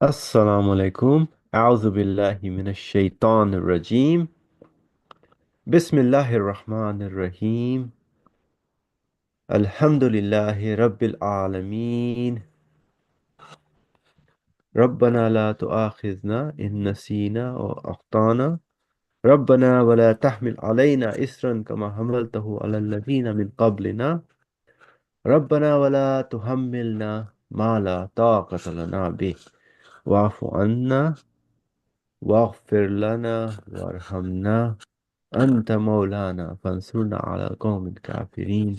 السلام عليكم. أعوذ بالله من الشيطان الرجيم. بسم الله الرحمن الرحيم. الحمد لله رب العالمين. ربنا لا تؤاخذنا إن نسينا وأخطأنا. ربنا ولا تحمل علينا إسرا كما حملته على الذين من قبلنا. ربنا ولا تحملنا ما لا طاقة لنا به واعف عنا واغفر لنا وارحمنا أنت مولانا فانصرنا على القوم الكافرين.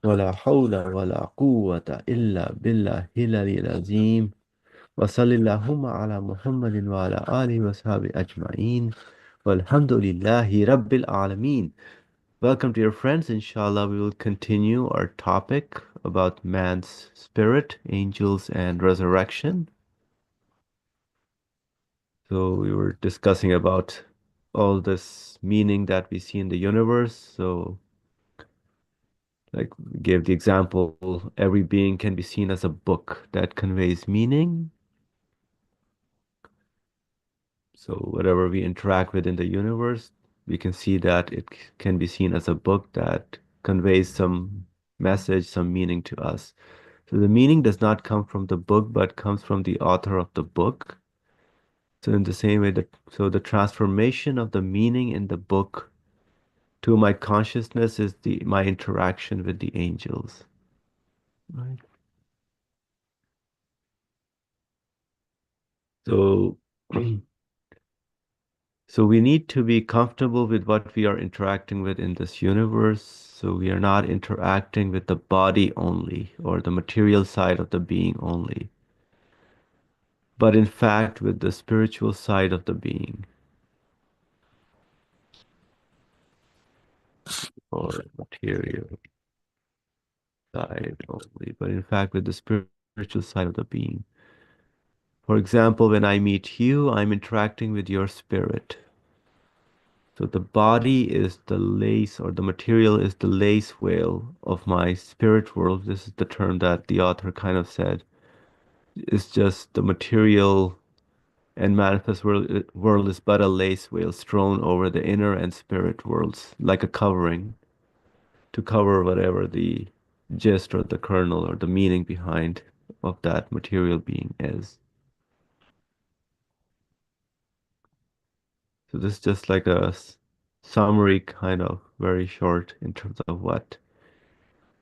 ولا حول ولا قوة إلا بالله العلي العظيم. وصل اللهم على محمد وعلى آله وصحبه أجمعين. والحمد لله رب العالمين. Welcome to your friends. Inshallah, we will continue our topic about man's spirit, angels, and resurrection. So we were discussing about all this meaning that we see in the universe. So like we gave the example, every being can be seen as a book that conveys meaning. So whatever we interact with in the universe, we can see that it can be seen as a book that conveys some message, some meaning to us. So the meaning does not come from the book, but comes from the author of the book. So in the same way that so the transformation of the meaning in the book to my consciousness is the my interaction with the angels. Right. So so we need to be comfortable with what we are interacting with in this universe. So we are not interacting with the body only or the material side of the being only, but in fact with the spiritual side of the being or material side only, but in fact with the spiritual side of the being. For example, when I meet you, I'm interacting with your spirit. So the body is the lace, or the material is the lace whale of my spirit world. This is the term that the author kind of said. It's just the material and manifest world is but a lace whale strewn over the inner and spirit worlds, like a covering to cover whatever the gist or the kernel or the meaning behind of that material being is. So this is just like a summary, kind of very short in terms of what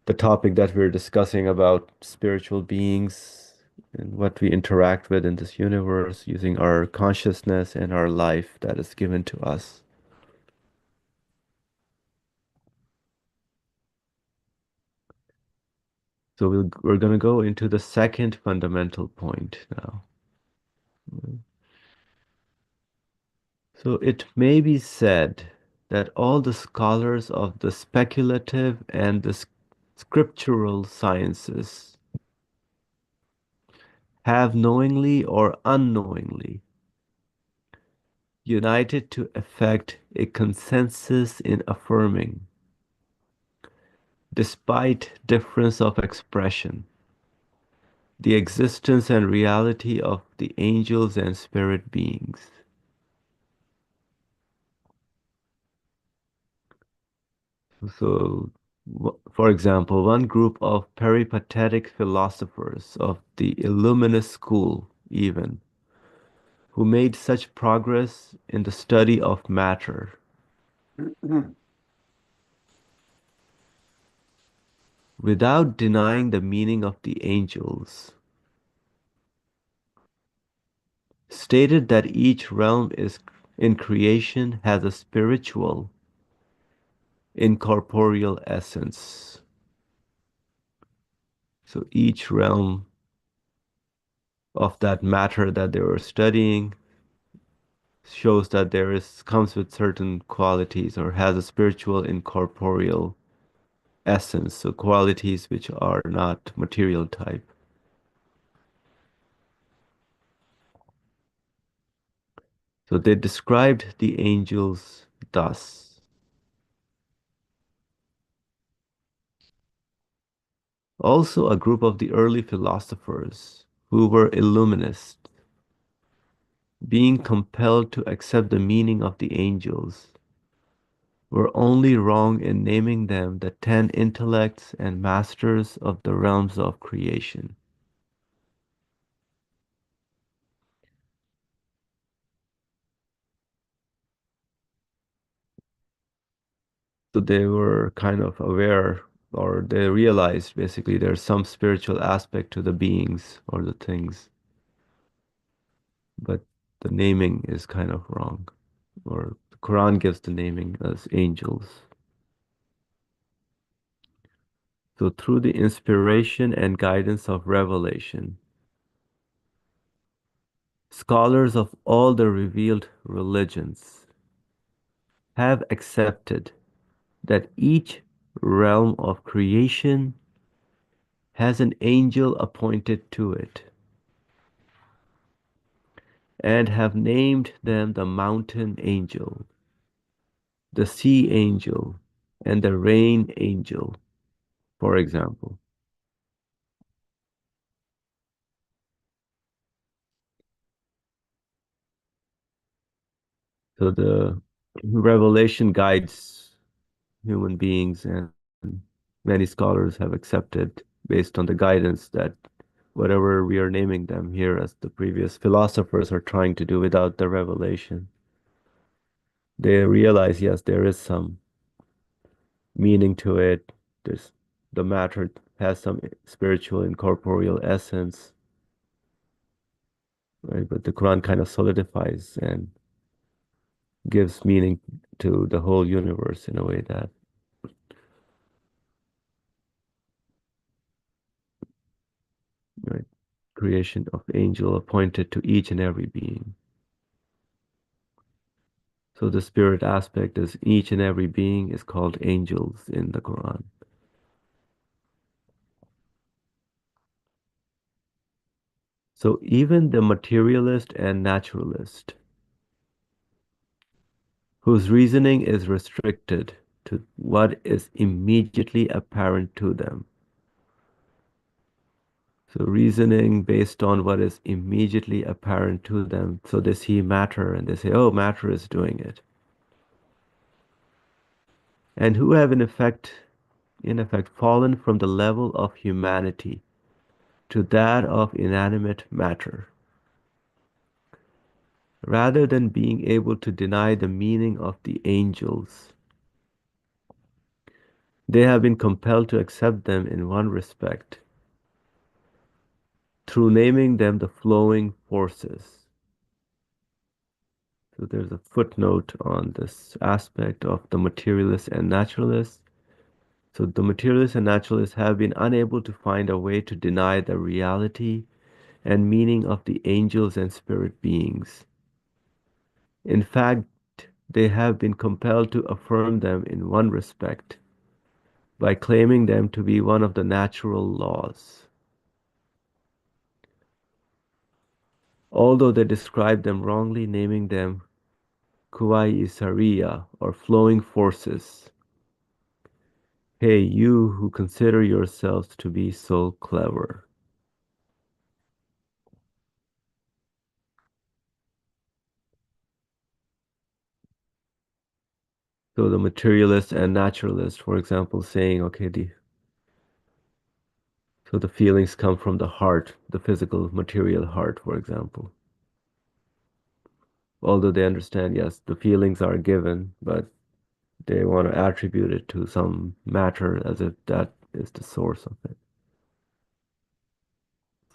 the topic that we're discussing about spiritual beings and what we interact with in this universe using our consciousness and our life that is given to us. So we're going to go into the second fundamental point now. So it may be said that all the scholars of the speculative and the scriptural sciences have knowingly or unknowingly united to effect a consensus in affirming, despite difference of expression, the existence and reality of the angels and spirit beings. So, for example, one group of peripatetic philosophers of the Illuminist school, even, who made such progress in the study of matter, without denying the meaning of the angels, stated that each realm is in creation has a spiritual, incorporeal essence. So each realm of that matter that they were studying shows that there is comes with certain qualities or has a spiritual incorporeal essence, so qualities which are not material type. So they described the angels thus. Also, a group of the early philosophers who were illuminists, being compelled to accept the meaning of the angels, were only wrong in naming them the 10 intellects and masters of the realms of creation. So they were kind of aware, or they realized basically there's some spiritual aspect to the beings or the things, but the naming is kind of wrong. Or the Quran gives the naming as angels. So through the inspiration and guidance of revelation, scholars of all the revealed religions have accepted that each realm of creation has an angel appointed to it, and have named them the mountain angel, the sea angel, and the rain angel, for example. So the revelation guides human beings, and many scholars have accepted, based on the guidance, that whatever we are naming them here, as the previous philosophers are trying to do without the revelation, they realize, yes, there is some meaning to it. There's the matter has some spiritual and corporeal essence, right? But the Quran kind of solidifies and gives meaning to the whole universe in a way that, right, creation of angel appointed to each and every being. So the spirit aspect is each and every being is called angels in the Quran. So even the materialist and naturalist, whose reasoning is restricted to what is immediately apparent to them. So reasoning based on what is immediately apparent to them. So they see matter and they say, oh, matter is doing it. And who have in effect fallen from the level of humanity to that of inanimate matter, rather than being able to deny the meaning of the angels. They have been compelled to accept them in one respect, through naming them the flowing forces. So there's a footnote on this aspect of the materialists and naturalists. So the materialists and naturalists have been unable to find a way to deny the reality and meaning of the angels and spirit beings. In fact, they have been compelled to affirm them in one respect by claiming them to be one of the natural laws, although they describe them wrongly, naming them Kuwai Isariya, or flowing forces. Hey, you who consider yourselves to be so clever. So the materialist and naturalist, for example, saying, okay, so the feelings come from the heart, the physical, material heart, for example. Although they understand, yes, the feelings are given, but they want to attribute it to some matter as if that is the source of it.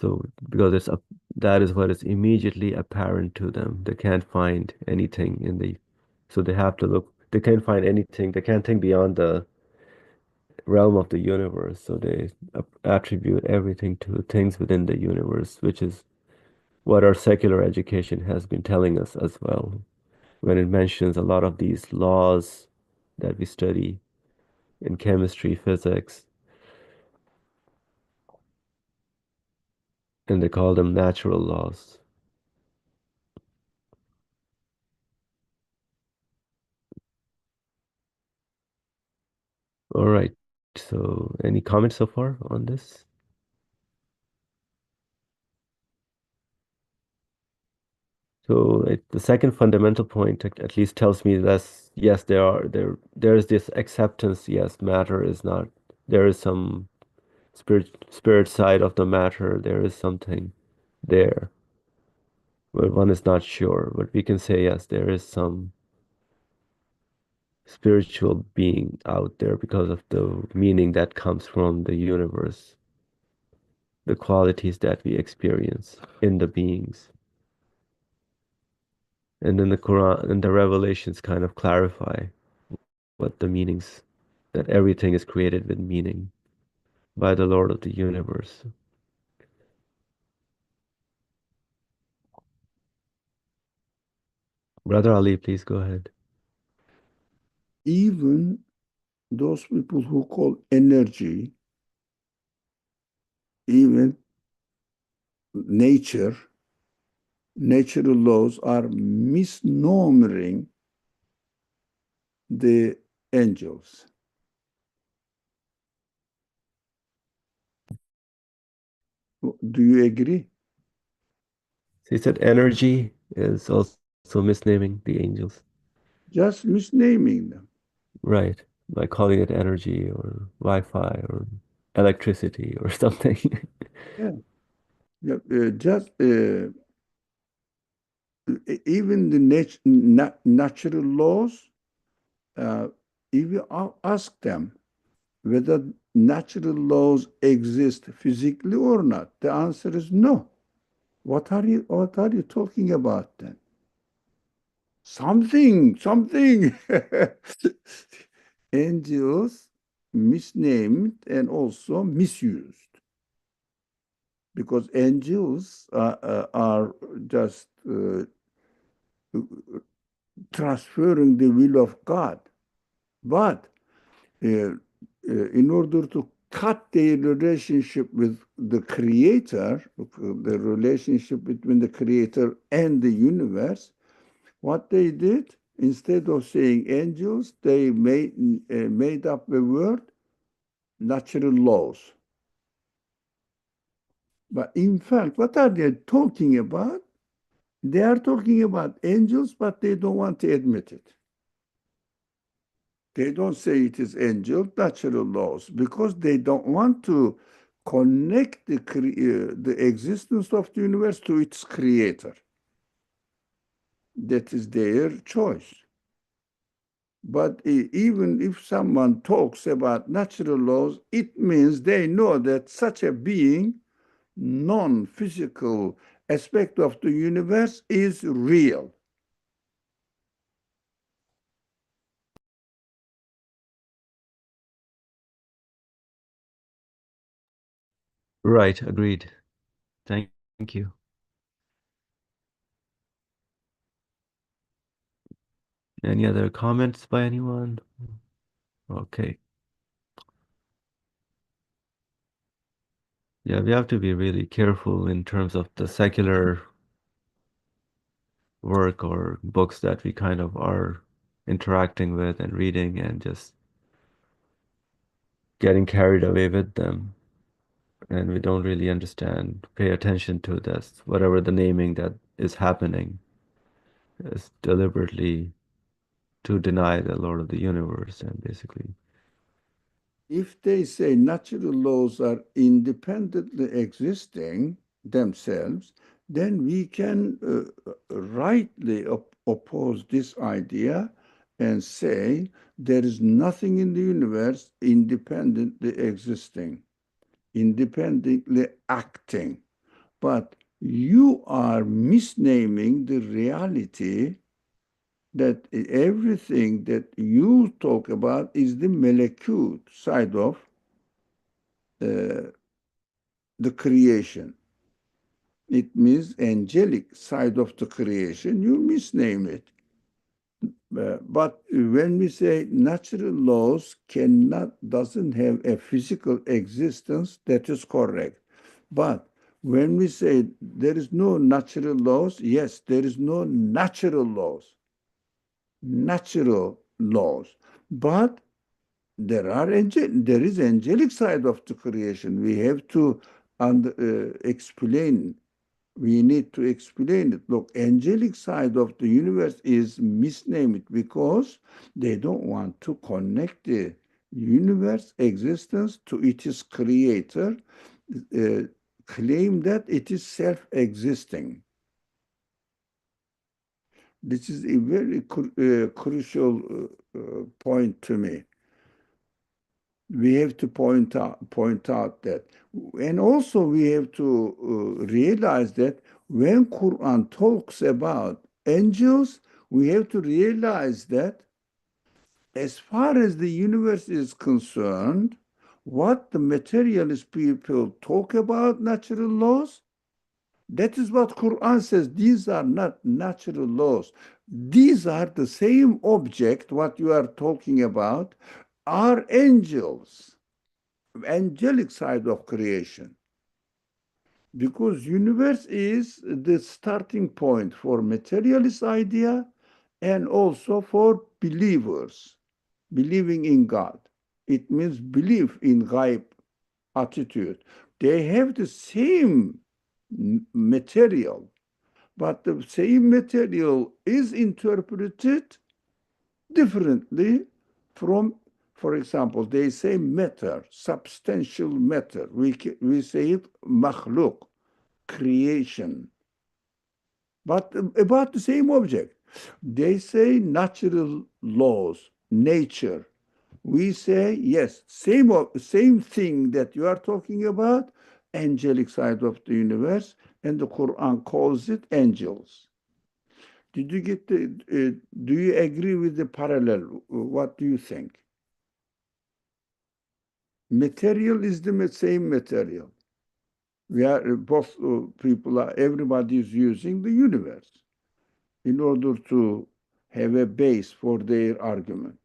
So because that is what is immediately apparent to them. They can't find anything in the, so they have to look. They can't find anything. They can't think beyond the realm of the universe. So they attribute everything to things within the universe, which is what our secular education has been telling us as well. When it mentions a lot of these laws that we study in chemistry, physics, and they call them natural laws. All right. So, any comments so far on this? So the second fundamental point at least tells me that yes, there is this acceptance. Yes, matter is not. There is some spirit side of the matter. There is something there, but one is not sure. But we can say yes, there is some spiritual being out there because of the meaning that comes from the universe, the qualities that we experience in the beings. And then the Quran and the revelations kind of clarify what the meanings, that everything is created with meaning by the Lord of the universe. Brother Ali, please go ahead. Even those people who call energy, even nature, natural laws are misnomering the angels. Do you agree? He said energy is also misnaming the angels. Just misnaming them. Right. By calling it energy or Wi-Fi or electricity or something. Yeah. Yeah. Just even the natural laws, uh, if you ask them whether natural laws exist physically or not, the answer is no. What are you talking about then? Something. Angels misnamed and also misused because angels are just transferring the will of God. But in order to cut their relationship with the Creator, the relationship between the Creator and the universe, what they did, instead of saying angels, they made up a word, natural laws. But in fact, what are they talking about? They are talking about angels, but they don't want to admit it. They don't say it is angel, natural laws, because they don't want to connect the existence of the universe to its creator. That is their choice. But even if someone talks about natural laws, it means they know that such a being, non-physical aspect of the universe is real. Right, agreed. Thank you. Any other comments by anyone? Okay. Yeah, we have to be really careful in terms of the secular work or books that we kind of are interacting with and reading and just getting carried away with them. And we don't really understand, pay attention to this, whatever the naming that is happening is deliberately to deny the Lord of the universe and basically. If they say natural laws are independently existing themselves, then we can rightly oppose this idea and say there is nothing in the universe independently existing, independently acting. But you are misnaming the reality that everything that you talk about is the melekut side of uh, the creation. It means angelic side of the creation. You misname it. But when we say natural laws doesn't have a physical existence, that is correct. But when we say there is no natural laws, yes, there is no natural laws, natural laws. But there is angelic side of the creation. We have to explain We need to explain it. Look, angelic side of the universe is misnamed because they don't want to connect the universe existence to its creator, uh, claim that it is self-existing. This is a very crucial point to me. We have to point out that, and also we have to realize that when Quran talks about angels, we have to realize that as far as the universe is concerned, what the materialist people talk about natural laws, that is what Quran says. These are not natural laws. These are the same object, what you are talking about, are angels, angelic side of creation, because universe is the starting point for materialist idea and also for believers believing in God. It means belief in ghaib attitude. They have the same material, but the same material is interpreted differently from, for example, they say matter, substantial matter. We say it makhluk, creation, but about the same object. They say natural laws, nature. We say, yes, same thing that you are talking about, angelic side of the universe, and the Quran calls it angels. Did you get the, do you agree with the parallel? What do you think? Material is the same material. We are both people are, everybody is using the universe in order to have a base for their argument.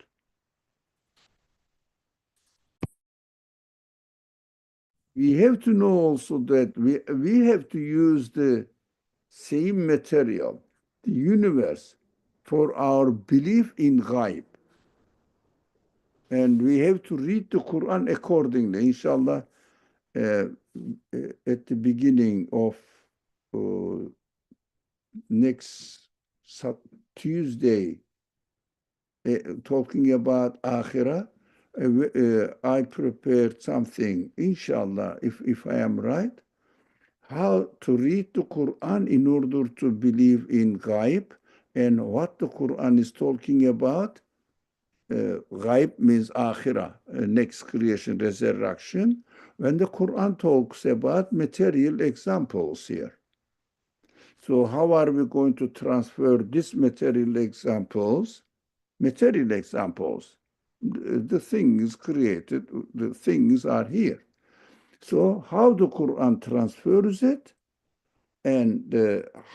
We have to know also that we have to use the same material, the universe, for our belief in ghaib. And we have to read the Quran accordingly. Inshallah, uh, at the beginning of uh, next Tuesday, talking about Akhirah, I prepared something, inshallah, if I am right, how to read the Quran in order to believe in ghaib and what the Quran is talking about. Ghaib means akhirah, next creation, resurrection. When the Quran talks about material examples here. So how are we going to transfer these material examples? Material examples. The thing is created, the things are here. So how the Quran transfers it, and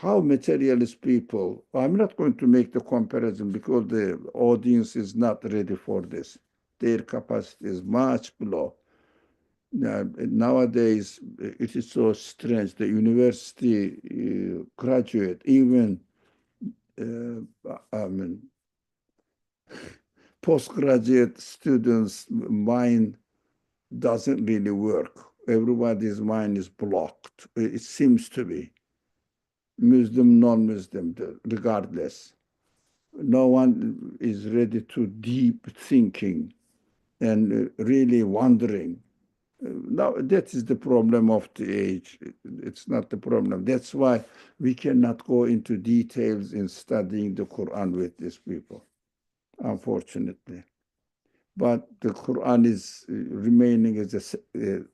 how materialist people, I'm not going to make the comparison because the audience is not ready for this. Their capacity is much below. Nowadays, it is so strange. The university graduate, even I mean, postgraduate students' mind doesn't really work. Everybody's mind is blocked. It seems to be. Muslim, non-Muslim, regardless. No one is ready to deep thinking and really wondering. Now, that is the problem of the age. It's not the problem. That's why we cannot go into details in studying the Quran with these people, unfortunately. But the Quran is remaining as a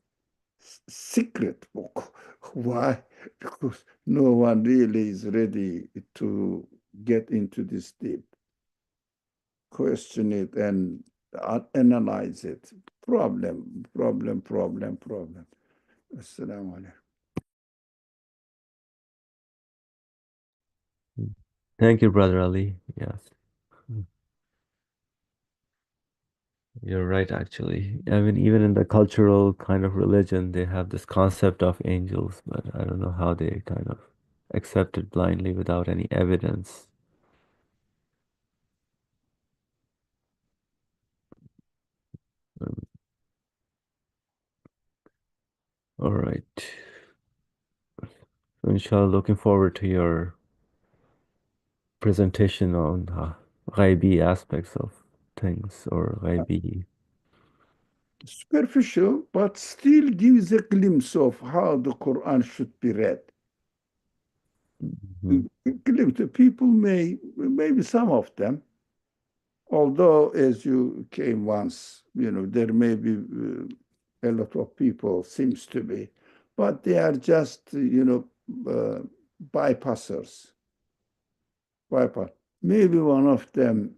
secret book. Why? Because no one really is ready to get into this deep, question it, and analyze it. Problem. Assalamu alaikum. Thank you, Brother Ali. Yes, you're right, actually. I mean, even in the cultural kind of religion, they have this concept of angels, but I don't know how they kind of accept it blindly without any evidence. Um, all right. So inshallah, looking forward to your presentation on ghaibi aspects of things or ghaibi. Superficial, but still gives a glimpse of how the Quran should be read. Mhm. Glimpse. People may, maybe some of them, although as you came once, there may be a lot of people, seems to be, but they are just, bypassers. Bypass. Maybe one of them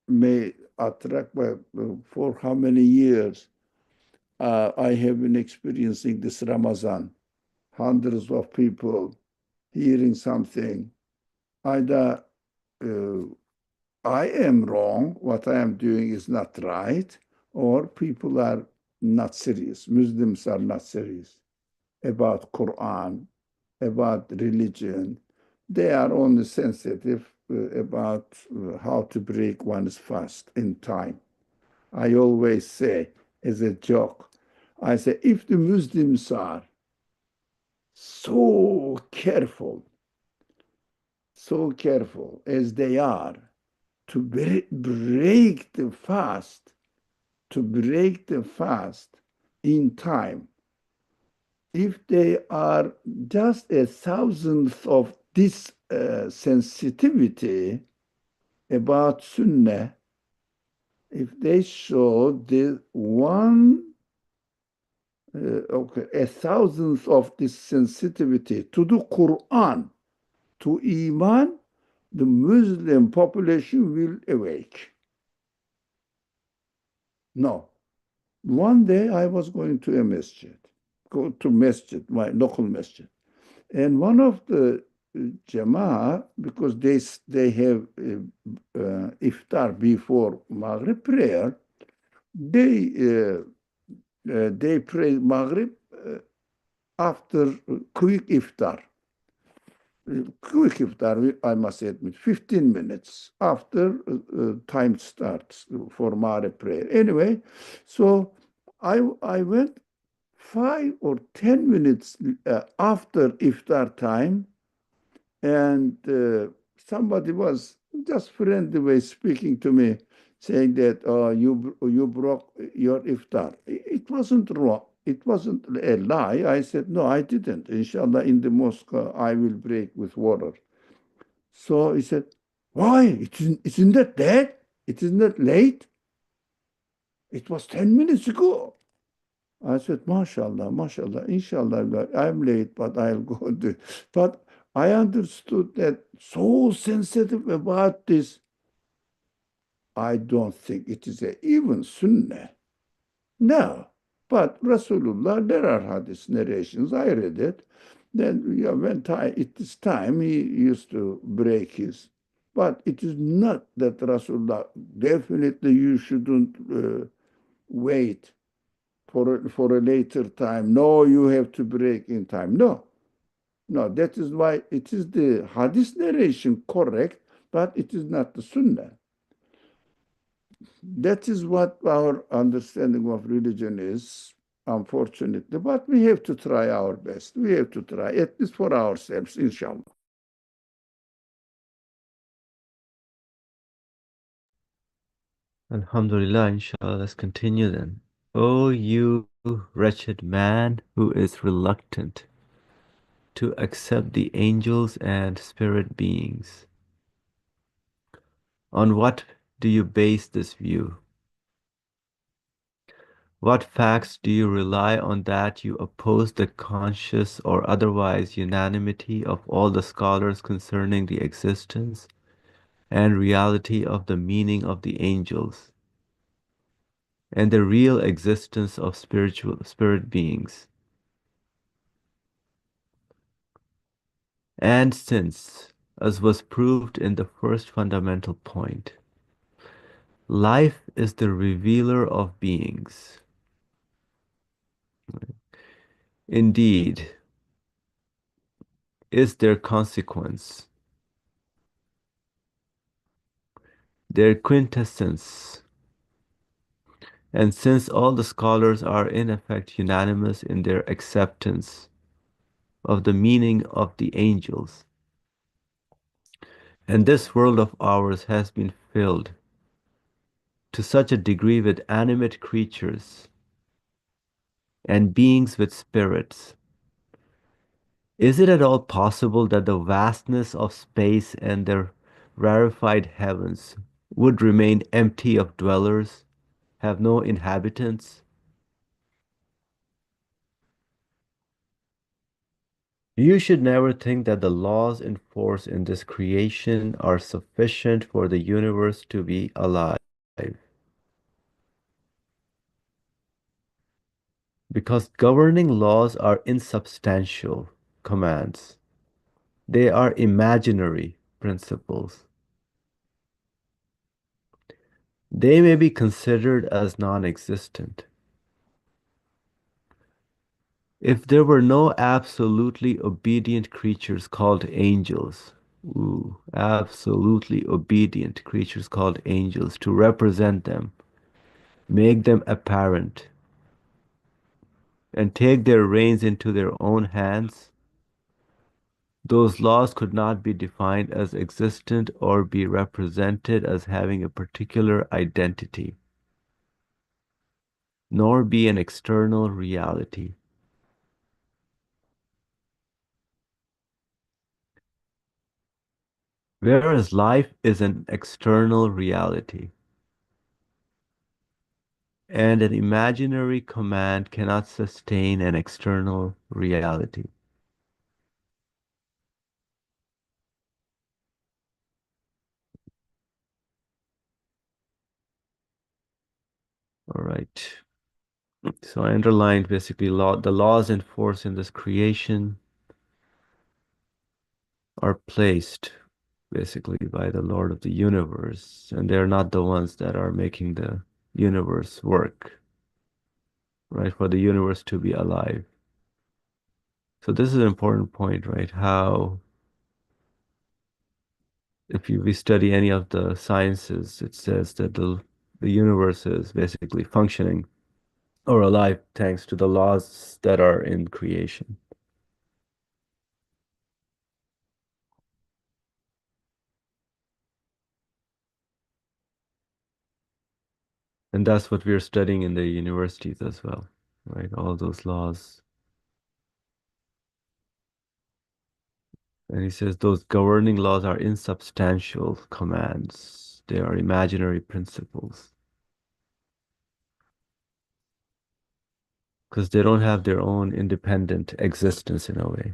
may attract, for how many years I have been experiencing this Ramadan, hundreds of people hearing something. Either uh, I am wrong, what I am doing is not right, or people are not serious. Muslims are not serious about Quran, about religion. They are only sensitive about how to break one's fast in time. I always say, as a joke, I say, if the Muslims are so careful as they are to break the fast, in time, if they are just a thousandth of this sensitivity about Sunnah, if they show the a thousandth of this sensitivity to the Quran, to Iman, the Muslim population will awake. No. One day I was going to a masjid, my local masjid, and one of the Jama'ah, because they have iftar before Maghrib prayer, they pray Maghrib after quick iftar. Quick iftar, I must admit, 15 minutes after time starts for Maghrib prayer. Anyway, so I went 5 or 10 minutes after iftar time, and somebody was just friendly way speaking to me, saying that you broke your iftar. It wasn't wrong. It wasn't a lie. I said, no, I didn't. Inshallah, in the mosque, I will break with water. So he said, why? Isn't that late? It isn't that late? It was 10 minutes ago. I said, MashaAllah, MashaAllah, Inshallah, I'm late, but I'll go do. But I understood that so sensitive about this. I don't think it is a even Sunnah. No. But Rasulullah, there are hadith narrations. I read it. Then when it is time, he used to break his. But it is not that Rasulullah, definitely you shouldn't wait for a later time. No, you have to break in time. No, no, that is why it is the hadith narration correct, but it is not the sunnah. That is what our understanding of religion is, unfortunately. But we have to try our best. We have to try, at least for ourselves, inshallah. Alhamdulillah, inshallah, let's continue then. O you wretched man who is reluctant to accept the angels and spirit beings, on what do you base this view? What facts do you rely on that you oppose the conscious or otherwise unanimity of all the scholars concerning the existence and reality of the meaning of the angels and the real existence of spirit beings? And since, as was proved in the first fundamental point, life is the revealer of beings, indeed, is their consequence, their quintessence. And since all the scholars are in effect unanimous in their acceptance of the meaning of the angels. And this world of ours has been filled to such a degree with animate creatures and beings with spirits. Is it at all possible that the vastness of space and the rarefied heavens would remain empty of dwellers, have no inhabitants? You should never think that the laws in force in this creation are sufficient for the universe to be alive, because governing laws are insubstantial commands. They are imaginary principles. They may be considered as non-existent. If there were no absolutely obedient creatures called angels, absolutely obedient creatures called angels to represent them, make them apparent, and take their reins into their own hands, those laws could not be defined as existent or be represented as having a particular identity, nor be an external reality. Whereas life is an external reality, and an imaginary command cannot sustain an external reality. All right. So I underlined basically the laws in force in this creation are placed basically by the Lord of the universe, and they're not the ones that are making the universe work, right? For the universe to be alive. So this is an important point, right? How we study any of the sciences, it says that the universe is basically functioning or alive thanks to the laws that are in creation. And that's what we're studying in the universities as well, right? All those laws. And he says those governing laws are insubstantial commands. They are imaginary principles because they don't have their own independent existence in a way.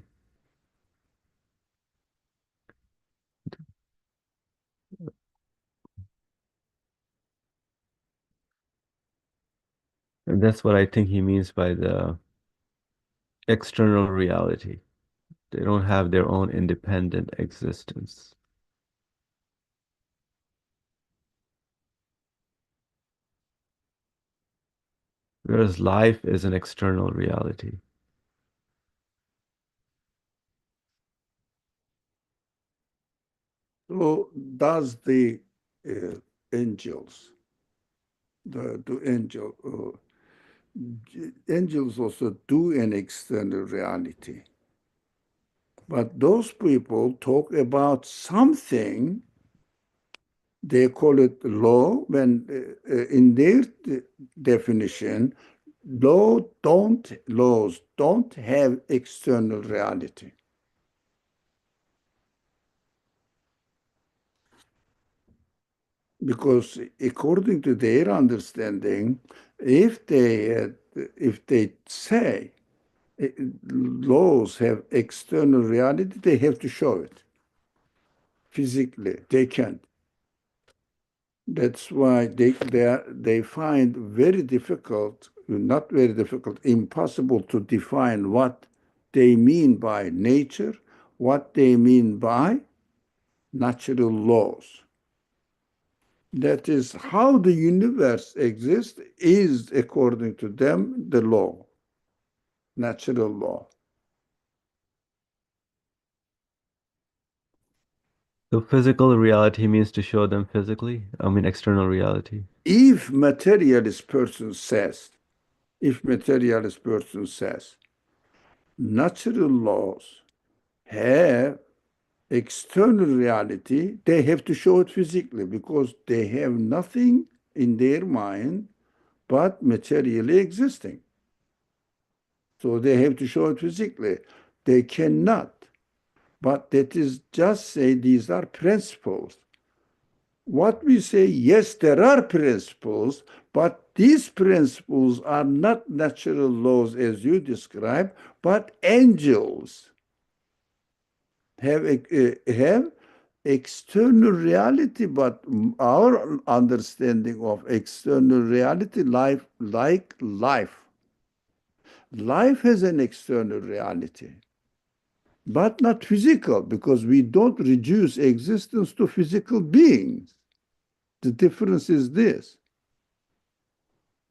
And that's what I think he means by the external reality. They don't have their own independent existence. Whereas life is an external reality. So does the uh, angels, the angel, angels also do an external reality. But those people talk about something, they call it law, when in their definition, laws don't have external reality. Because according to their understanding, if they say uh, laws have external reality, they have to show it physically. They can't. That's why they find very difficult, not very difficult, impossible to define what they mean by nature, what they mean by natural laws. That is how the universe exists is, according to them, the law, natural law. So physical reality means to show them physically, I mean external reality. If materialist person says, if materialist person says, natural laws have external reality, they have to show it physically because they have nothing in their mind but materially existing. So they have to show it physically. They cannot. But that is just say these are principles. What we say, yes, there are principles, but these principles are not natural laws as you describe, but angels have external reality, but our understanding of external reality, life like life. Life has an external reality, but not physical, because we don't reduce existence to physical beings. The difference is this.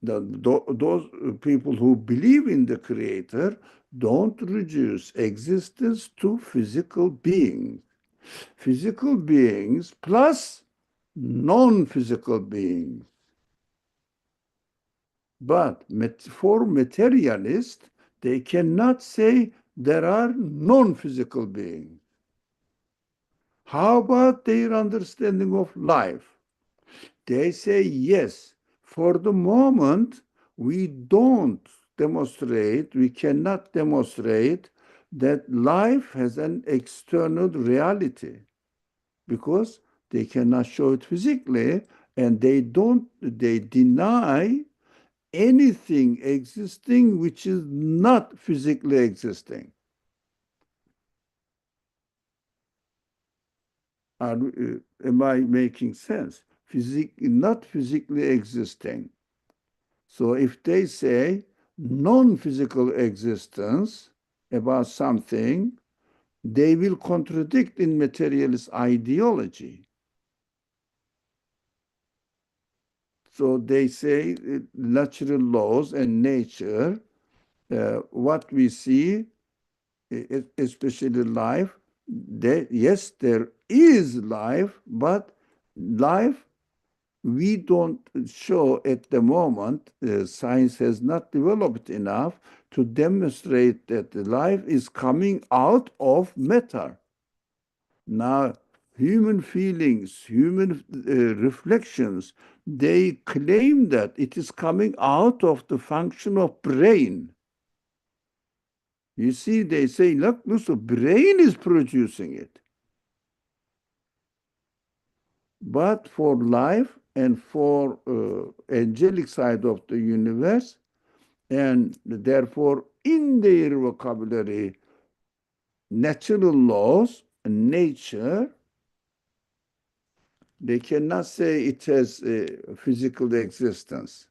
Those people who believe in the Creator don't reduce existence to physical beings. Physical beings plus non-physical beings. But for materialists, they cannot say there are non-physical beings. How about their understanding of life? They say yes. For the moment, we don't demonstrate, we cannot demonstrate that life has an external reality because they cannot show it physically, and they deny anything existing which is not physically existing. Am I making sense? Not physically existing. So if they say non-physical existence about something, they will contradict in materialist ideology. So they say natural laws and nature, what we see, especially life, yes, there is life, but life we don't show at the moment, science has not developed enough to demonstrate that life is coming out of matter. Now, human feelings, human reflections, they claim that it is coming out of the function of brain. You see, they say, look, so brain is producing it. But for life and for angelic side of the universe, and therefore in their vocabulary, natural laws and nature, they cannot say it has a physical existence.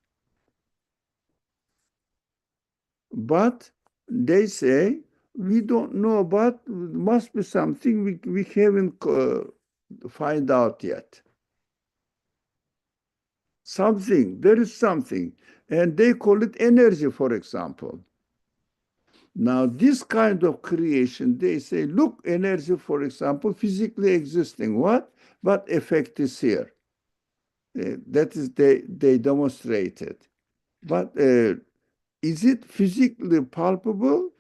But they say, we don't know, but must be something we haven't find out yet. Something, there is something. And they call it energy, for example. Now, this kind of creation, they say, look, energy, for example, physically existing. What? But effect is here. That is, they demonstrated. But is it physically palpable?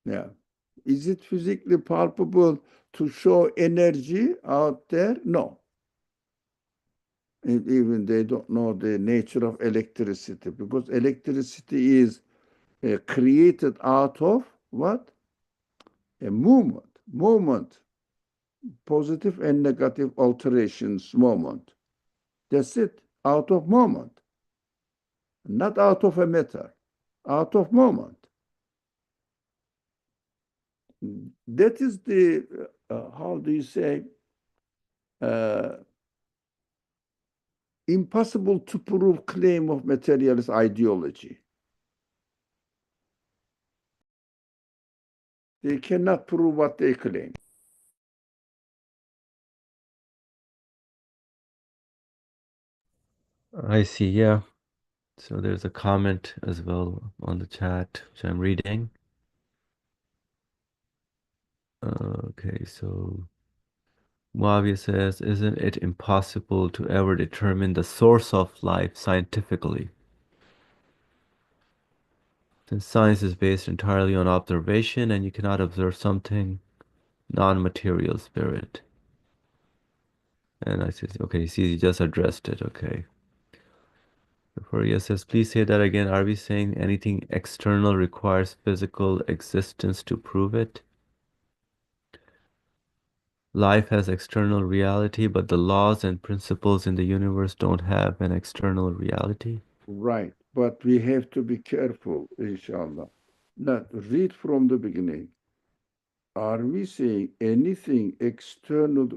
Yeah. Is it physically palpable to show energy out there? No. And even they don't know the nature of electricity, because electricity is created out of what? A movement, positive and negative alterations, moment. That's it, out of moment, not out of a matter, out of moment. That is the, how do you say, uh, impossible to prove claim of materialist ideology. They cannot prove what they claim. I see, yeah. So there's a comment as well on the chat, which I'm reading. Okay, so Muavia says, isn't it impossible to ever determine the source of life scientifically? Since science is based entirely on observation and you cannot observe something, non-material spirit. And I said, okay, see, you just addressed it. Okay. Fourier says, please say that again. Are we saying anything external requires physical existence to prove it? Life has external reality, but the laws and principles in the universe don't have an external reality. Right. But we have to be careful, inshallah. Now, read from the beginning. Are we saying anything external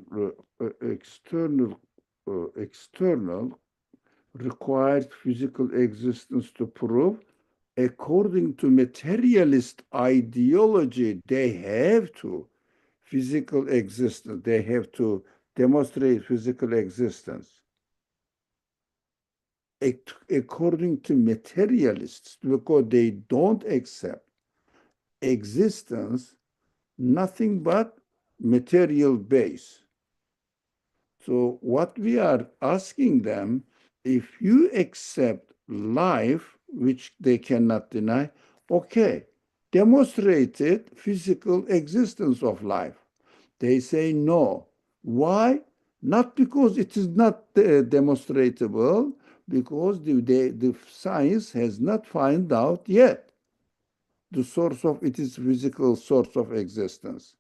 required physical existence to prove? According to materialist ideology, they have to physical existence. They have to demonstrate physical existence. According to materialists, because they don't accept existence, nothing but material base. So what we are asking them, if you accept life, which they cannot deny, okay, demonstrated physical existence of life. They say no. Why? Not because it is not demonstrable, because the science has not found out yet the source of its physical source of existence.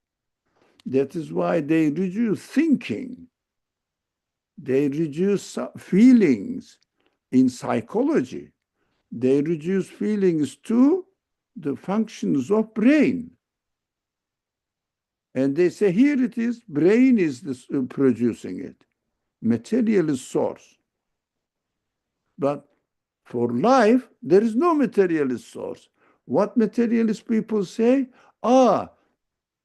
That is why they reduce thinking. They reduce feelings in psychology. They reduce feelings to the functions of brain. And they say, here it is, brain is producing it. Material is source. But for life, there is no materialist source. What materialist people say?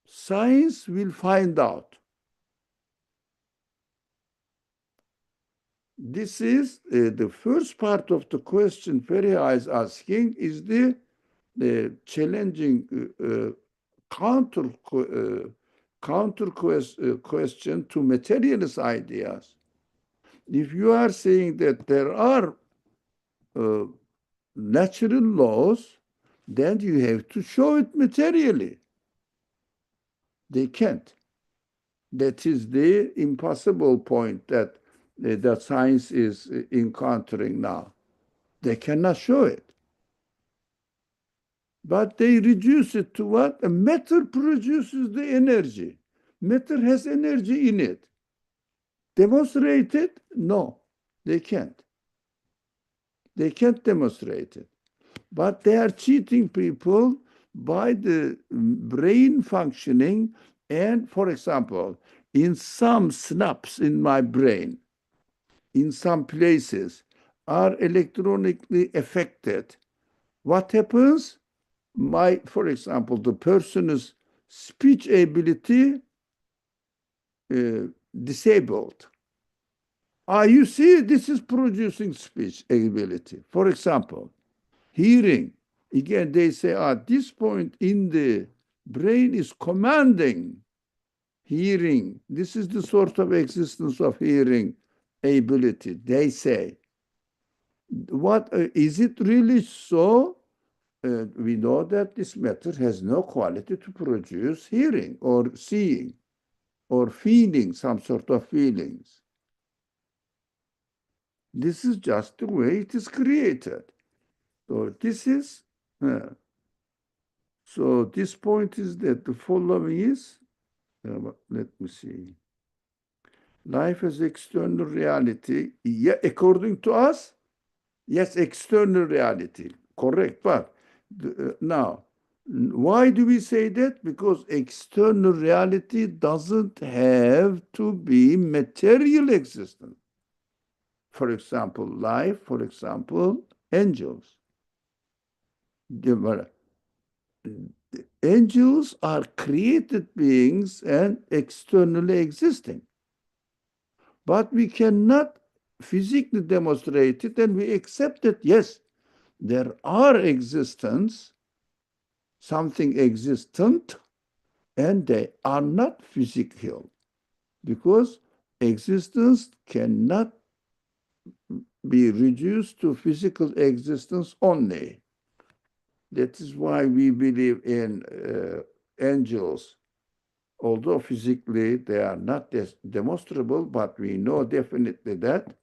Science will find out. This is the first part of the question Feriha is asking is the challenging counter question to materialist ideas. If you are saying that there are uh, natural laws, then you have to show it materially. They can't. That is the impossible point that science is encountering now. They cannot show it. But they reduce it to what? A matter produces the energy. Matter has energy in it. Demonstrate it? No, they can't. They can't demonstrate it. But they are cheating people by the brain functioning. And for example, in some snaps in my brain, in some places, are electronically affected. What happens? For example, the person's speech ability uh, disabled. You see, this is producing speech ability. For example, hearing. Again, they say at this point in the brain is commanding hearing. This is the sort of existence of hearing ability. They say, what is it really so? We know that this matter has no quality to produce hearing or seeing or feeling some sort of feelings. This is just the way it is created. So this is, so this point is that the following is, let me see. Life as external reality, yeah, according to us, yes, external reality, correct. But now, why do we say that? Because external reality doesn't have to be material existence. For example, life, for example, angels. Angels are created beings and externally existing. But we cannot physically demonstrate it, and we accept that, yes, there are existence, something existent, and they are not physical, because existence cannot be reduced to physical existence only. That is why we believe in angels, although physically they are not demonstrable, but we know definitely that.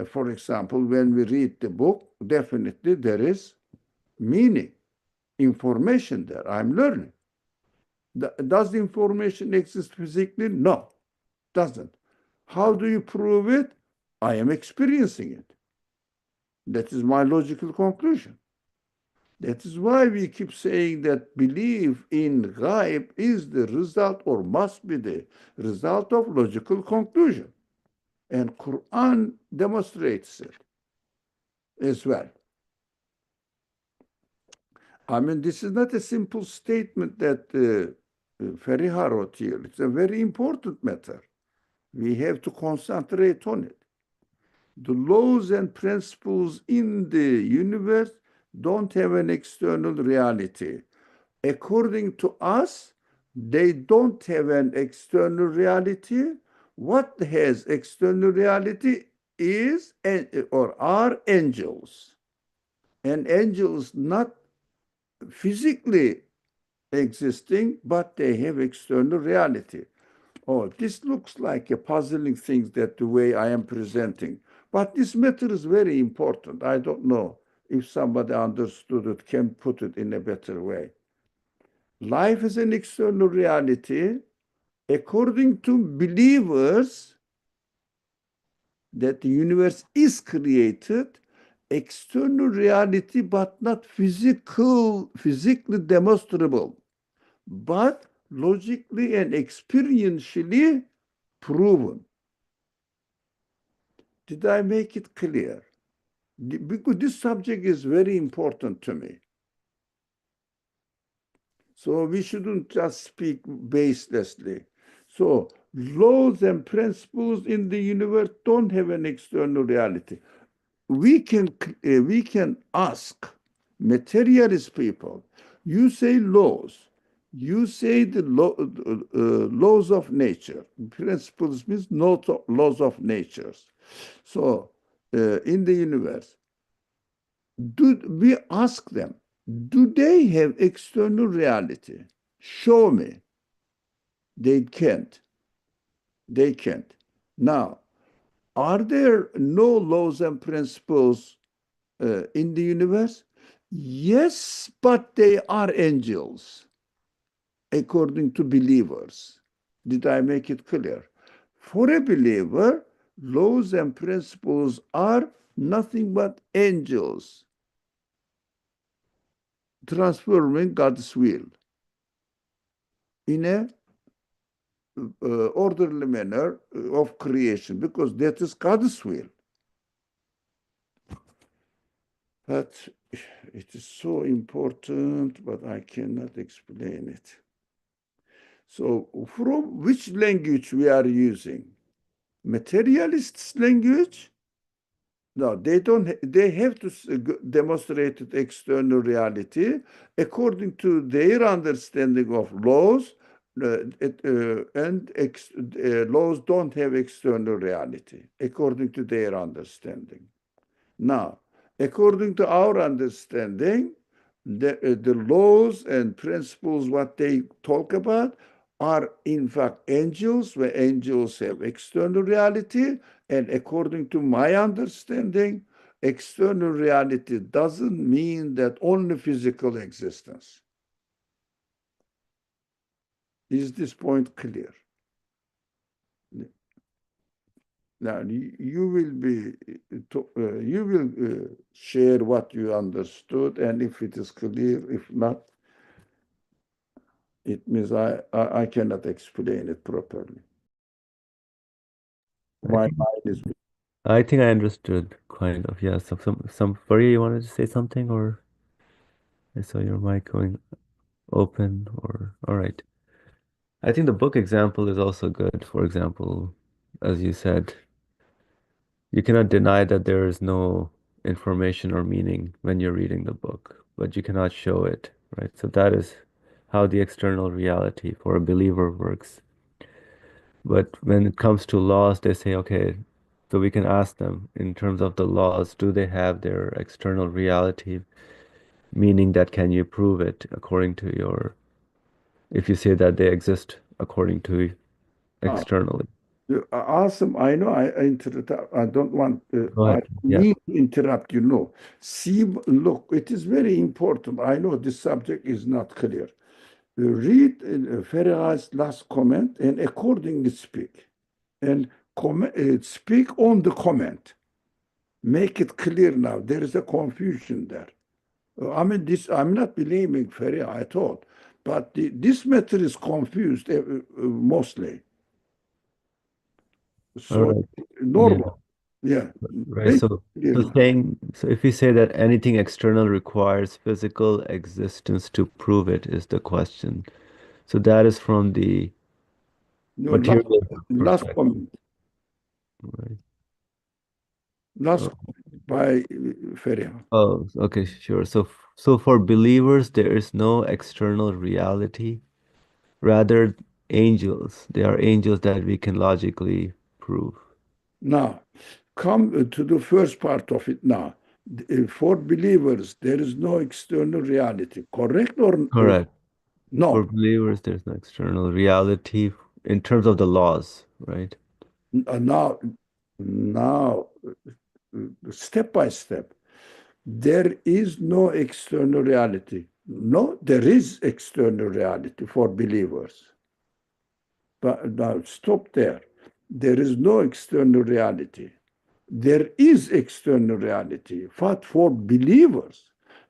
For example, when we read the book, definitely there is meaning, information there. I'm learning. Does the information exist physically? No, doesn't. How do you prove it? I am experiencing it. That is my logical conclusion. That is why we keep saying that belief in ghaib is the result or must be the result of logical conclusion. And Quran demonstrates it as well. I mean, this is not a simple statement that Feriha wrote here. It's a very important matter. We have to concentrate on it. The laws and principles in the universe don't have an external reality. According to us, they don't have an external reality. What has external reality is or are angels. And angels not physically existing, but they have external reality. Oh, this looks like a puzzling thing that the way I am presenting. But this matter is very important. I don't know if somebody understood it, can put it in a better way. Life is an external reality. According to believers that the universe is created, external reality, but not physically demonstrable, but logically and experientially proven. Did I make it clear? Because this subject is very important to me. So we shouldn't just speak baselessly. So laws and principles in the universe don't have an external reality. We can ask materialist people. You say laws. You say the laws of nature. Principles means laws of nature. So in the universe, do we ask them, do they have external reality? Show me. They can't. They can't. Now, are there no laws and principles in the universe? Yes, but they are angels, according to believers. Did I make it clear? For a believer, laws and principles are nothing but angels transforming God's will in a orderly manner of creation, because that is God's will. But it is so important, but I cannot explain it. So from which language we are using? Materialists language? No, they don't. They have to demonstrate external reality according to their understanding of laws, and laws don't have external reality according to their understanding. Now, according to our understanding, the laws and principles, what they talk about, are in fact angels, where angels have external reality. And according to my understanding, external reality doesn't mean that only physical existence. Is this point clear? Now you will be you will share what you understood, and if it is clear, if not, it means I cannot explain it properly. I My think mind is I think I understood kind of. Yeah. So some Faria, you wanted to say something, or I saw your mic going open, or all right. I think the book example is also good. For example, as you said, you cannot deny that there is no information or meaning when you're reading the book, but you cannot show it, right? So that is how the external reality for a believer works. But when it comes to laws, they say, okay, so we can ask them in terms of the laws, do they have their external reality? Meaning that can you prove it according to your, if you say that they exist according to Ah, externally. Awesome. I know I interrupt. I don't want, Go I ahead. Yeah. mean to interrupt you. No. See, look, it is very important. I know this subject is not clear. Read Ferrer's last comment and accordingly speak. And speak on the comment. Make it clear now. There is a confusion there. I mean, this. I'm not blaming Ferrer at all, but this matter is confused mostly. All So right. Yeah. normal. Yeah. Right. Make it So, clear so now. saying, so if we say that anything external requires physical existence to prove it is the question. So that is from the No, material last perspective, comment. right? Last Oh, comment by Ferrer. oh, okay, sure. So for believers, there is no external reality. Rather, angels. They are angels that we can logically prove. Now, come to the first part of it now. For believers, there is no external reality. Correct or Correct. For no? believers, there's no external reality in terms of the laws, right? Now, step by step, there is no external reality. No, there is external reality for believers. But now, stop there. There is no external reality. There is external reality, but for believers,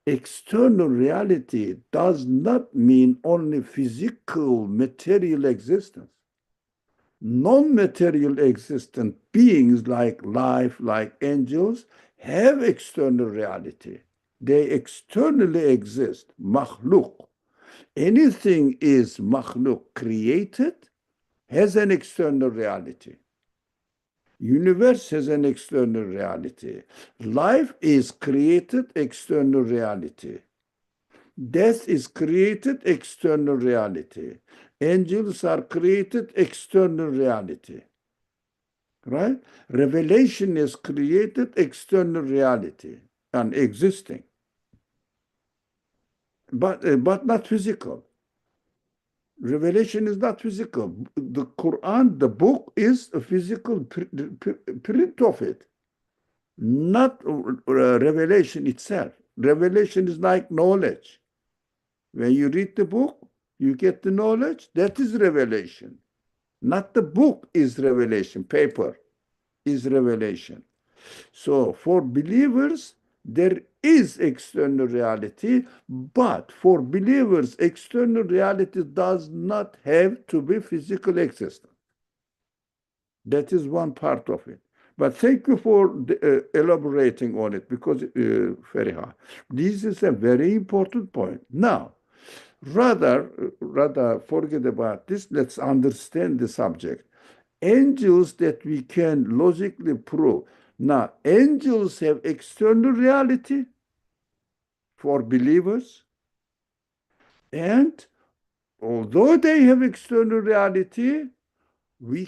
external reality does not mean only physical, material existence. Non material existent beings like life, like angels, have external reality. They externally exist. Makhluk. Anything is makhluk, created, has an external reality. Universe has an external reality. Life is created external reality. Death is created external reality. Angels are created external reality. Right? Revelation is created external reality and existing, but not physical. Revelation is not physical. The Quran, the book, is a physical print of it, not revelation itself. Revelation is like knowledge. When you read the book, you get the knowledge. That is revelation. Not the book is revelation. Paper is revelation. So for believers, there is external reality, but for believers, external reality does not have to be physical existence. That is one part of it. But thank you for elaborating on it because, Feriha, this is a very important point. Now, rather forget about this. Let's understand the subject. Angels that we can logically prove. Now, angels have external reality for believers, and although they have external reality, we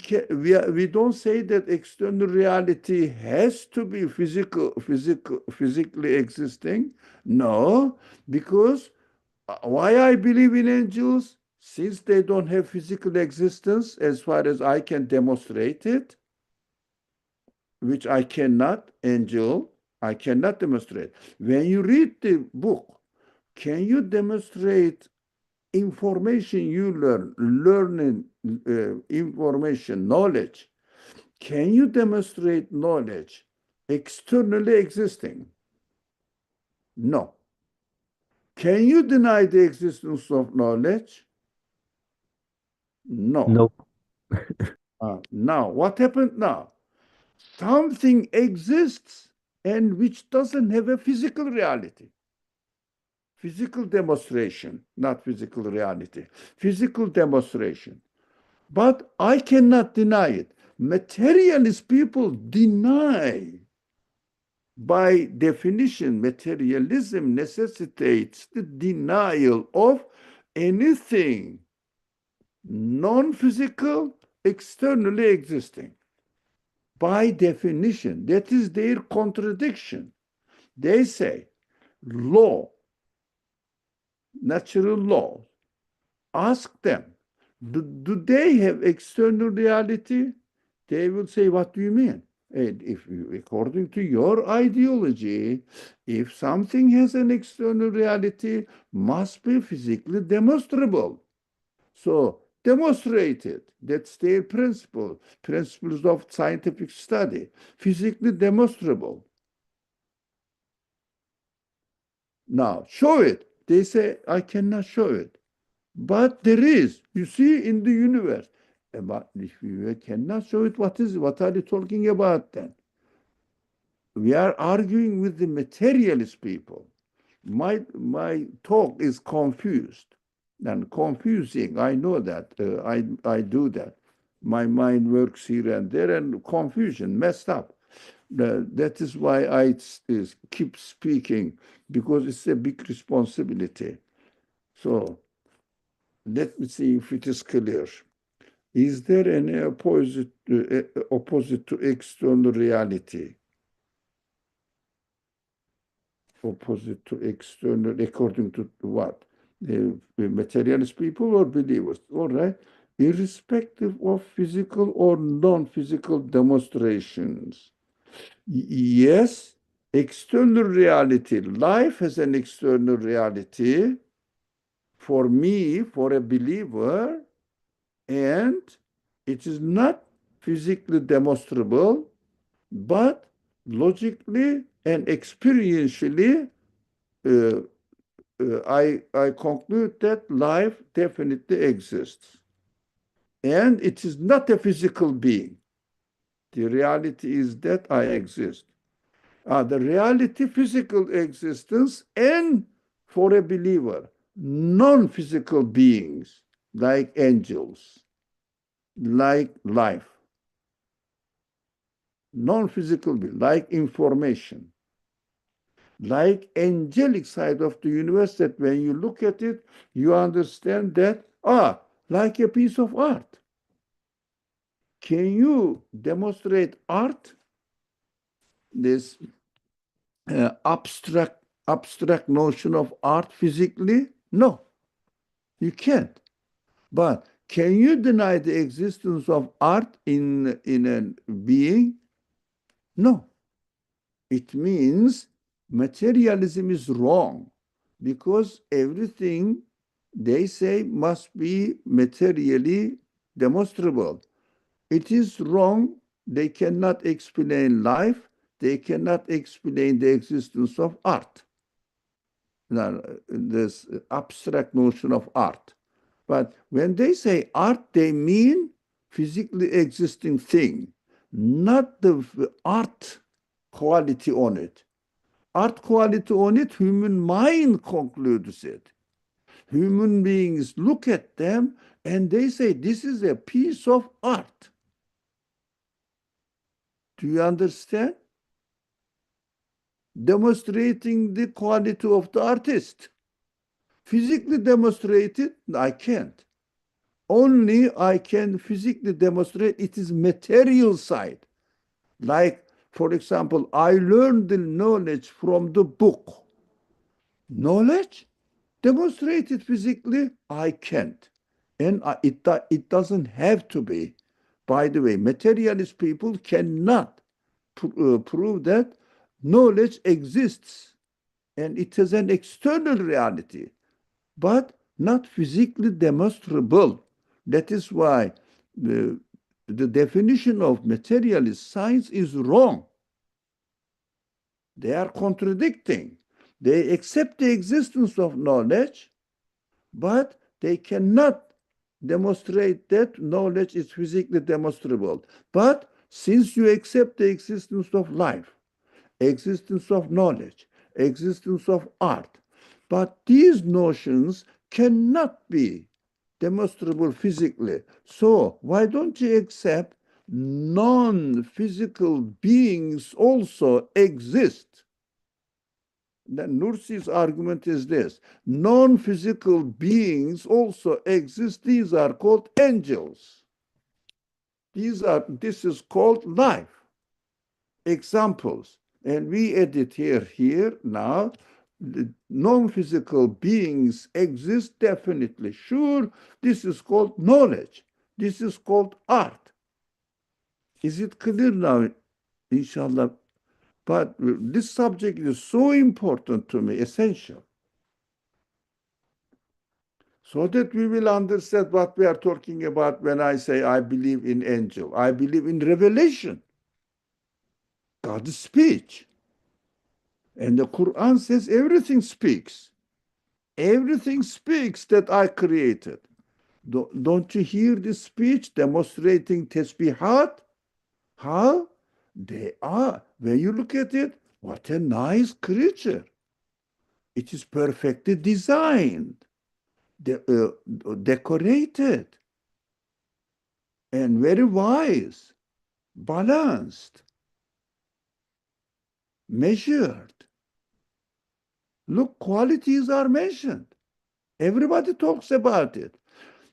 don't say that external reality has to be physically existing. No, because why I believe in angels, since they don't have physical existence as far as I can demonstrate it, which I cannot demonstrate. When you read the book, can you demonstrate information you learning information, knowledge? Can you demonstrate knowledge externally existing? No. Can you deny the existence of knowledge? No. Nope. Now, what happened now? Something exists and which doesn't have a physical reality. Physical demonstration, not physical reality. Physical demonstration. But I cannot deny it. Materialist people deny. By definition, materialism necessitates the denial of anything non physical externally existing. By definition, that is their contradiction. They say law, natural law. Ask them, do they have external reality? They will say, what do you mean? And if you, according to your ideology, if something has an external reality, must be physically demonstrable. So demonstrate it. That's their principle, principles of scientific study, physically demonstrable. Now, show it. They say, I cannot show it. But there is, you see, in the universe. But if you cannot show it, what are you talking about then? We are arguing with the materialist people. My talk is confused and confusing. I know that. I do that. My mind works here and there, and confusion, messed up. That is why I keep speaking, because it's a big responsibility. So let me see if it is clear. Is there any opposite to external reality? Opposite to external, according to what? Materialist people or believers? All right. Irrespective of physical or non-physical demonstrations. Yes, external reality. Life has an external reality for me, for a believer, and it is not physically demonstrable, but logically and experientially, uh, I conclude that life definitely exists. And it is not a physical being. The reality is that I exist. The reality, physical existence, and for a believer, non-physical beings like angels, like life, non-physical being, like information, like angelic side of the universe, that when you look at it, you understand that, like a piece of art. Can you demonstrate art, this abstract notion of art physically? No, you can't. But can you deny the existence of art in a being? No. It means materialism is wrong, because everything they say must be materially demonstrable. It is wrong. They cannot explain life. They cannot explain the existence of art. Now, this abstract notion of art. But when they say art, they mean physically existing thing, not the art quality on it. Art quality on it, human mind concludes it. Human beings look at them and they say, this is a piece of art. Do you understand? Demonstrating the quality of the artist. Physically demonstrate it, I can't. Only I can physically demonstrate it is material side. Like, for example, I learned the knowledge from the book. Knowledge? Demonstrated physically, I can't. And it doesn't have to be. By the way, materialist people cannot prove that knowledge exists and it is an external reality, but not physically demonstrable. That is why the definition of materialist science is wrong. They are contradicting. They accept the existence of knowledge, but they cannot demonstrate that knowledge is physically demonstrable. But since you accept the existence of life, existence of knowledge, existence of art, but these notions cannot be demonstrable physically. So why don't you accept non-physical beings also exist? Then Nursi's argument is this: non-physical beings also exist. These are called angels. This is called life. Examples. And we edit here now. non-physical beings exist definitely. Sure, this is called knowledge. This is called art. Is it clear now? Inshallah. But this subject is so important to me, essential, so that we will understand what we are talking about when I say I believe in angel. I believe in revelation, God's speech. And the Quran says everything speaks. Everything speaks that I created. Don't you hear this speech demonstrating tasbihat? How? They are. When you look at it, what a nice creature. It is perfectly designed, decorated, and very wise, balanced, measured. Look, qualities are mentioned. Everybody talks about it.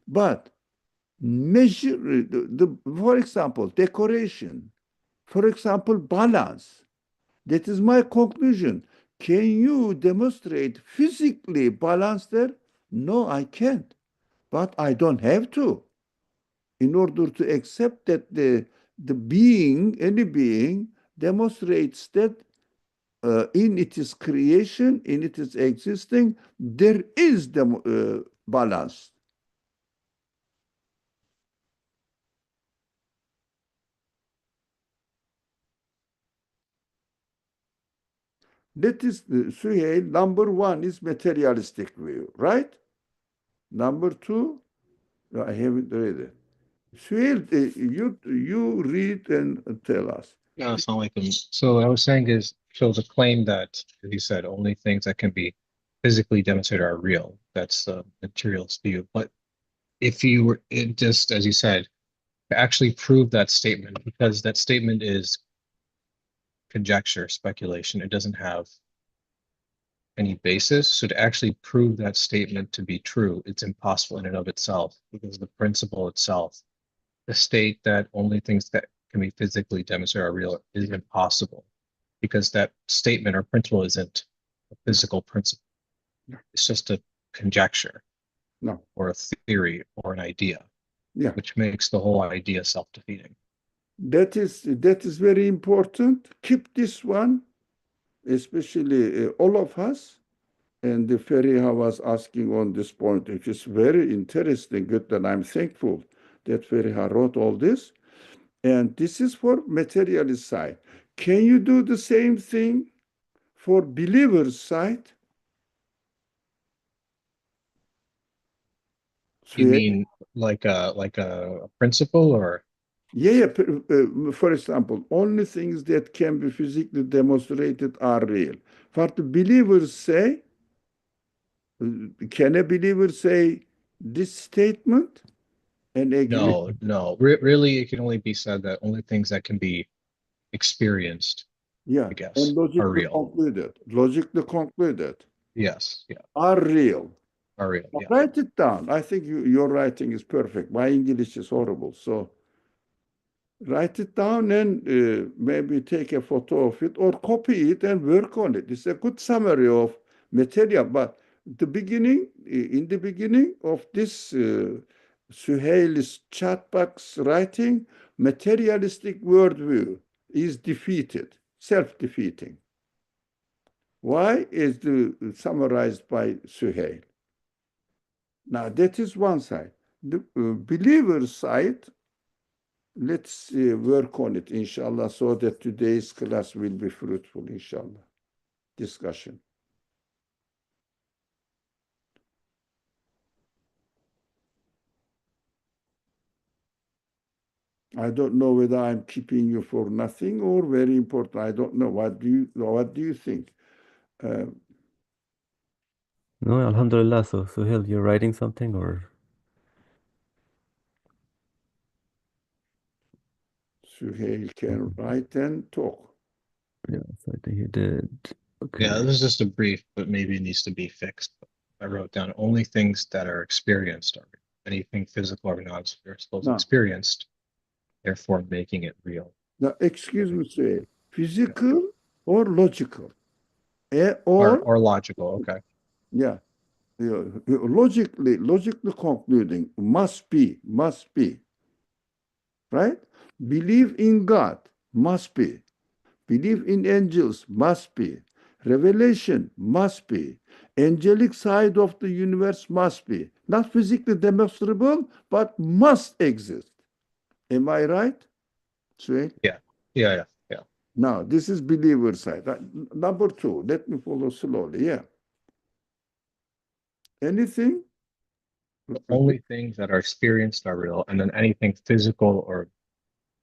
But measure, for example, decoration, for example, balance. That is my conclusion. Can you demonstrate physically balance there? No, I can't. But I don't have to. In order to accept that the being, any being, demonstrates that in its creation, in its existing, there is the balance. That is, Suhail, number one is materialistic view, right? Number two, I haven't read it. Suhail, you read and tell us. No, it's not like them. So what I was saying is, so the claim that, as you said, only things that can be physically demonstrated are real. That's the materialist view. But if you were it just, as you said, to actually prove that statement, because that statement is conjecture, speculation, it doesn't have any basis. So to actually prove that statement to be true, it's impossible in and of itself, because the principle itself, the state that only things that can be physically demonstrated are real is impossible, because that statement or principle isn't a physical principle. No, It's just a conjecture no, or a theory or an idea, yeah. which makes the whole idea self-defeating. That is very important. Keep this one, especially all of us. And the Feriha was asking on this point, which is very interesting, good, and I'm thankful that Feriha wrote all this. And this is for materialist side. Can you do the same thing for believers side? You So, mean like a principle or yeah, for example, only things that can be physically demonstrated are real. What the believers say, can a believer say this statement and agree? no, no. Really, it can only be said that only things that can be experienced, Yeah, I guess, and are logically real. concluded, logically concluded, Yes, yeah, are real. are real. Yeah. Write it down. I think your writing is perfect. My English is horrible. So write it down and maybe take a photo of it or copy it and work on it. It's a good summary of material. But in the beginning of this Suhail's chat box writing, materialistic worldview is defeated, self-defeating. Why is summarized by Suhail? Now that is one side. The believer side, let's work on it, inshallah, so that today's class will be fruitful, inshallah. Discussion. I don't know whether I'm keeping you for nothing or very important. I don't know. What do you think? Uh, No, Alhamdulillah. So, Suhail, you're writing something or? Suhail can Mhm. write and talk. Yeah, so I think you did. Yeah, Okay. this is just a brief, but maybe it needs to be fixed. I wrote down only things that are experienced are real. Anything physical or non-physical is Now, experienced, therefore making it real. now excuse me, Suhail. Yeah. Physical or logical? Or, or logical. Okay. yeah, logically concluding must be, right? Believe in God must be. Believe in angels must be. Revelation must be. Angelic side of the universe must be. Not physically demonstrable, but must exist. Am I right? Sweet. Yeah. Yeah. Yeah. Yeah. Now, this is believer side. Number two, let me follow slowly. Yeah. Anything? Only things that are experienced are real, and then anything physical or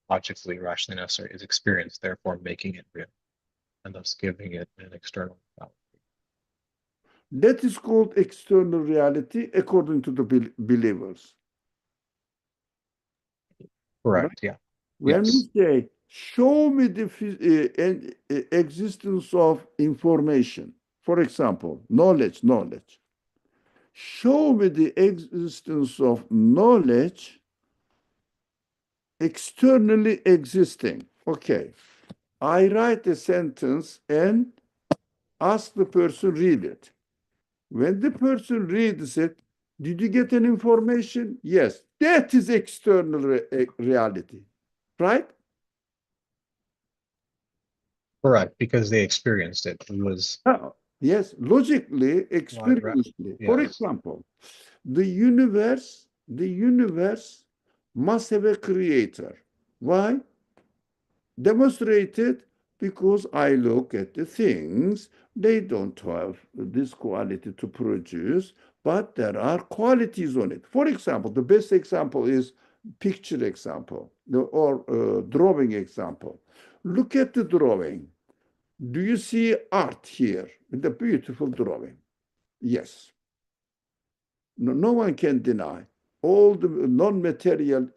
logically rationally necessary is experienced, therefore making it real, and thus giving it an external value. That is called external reality according to the believers. Right? Correct. Yeah. When we Yes. say, show me the existence of information, for example, knowledge. Show me the existence of knowledge externally existing. Okay, I write a sentence and ask the person read it. When the person reads it, did you get an information? Yes, that is external reality, right? Correct. Because they experienced it. It was Yes, logically, experientially. For yes. example, the universe must have a creator. Why? Demonstrated because I look at the things, they don't have this quality to produce, but there are qualities on it. For example, the best example is picture example or drawing example. Look at the drawing. Do you see art here? The beautiful drawing. Yes. No one can deny. All the non-material,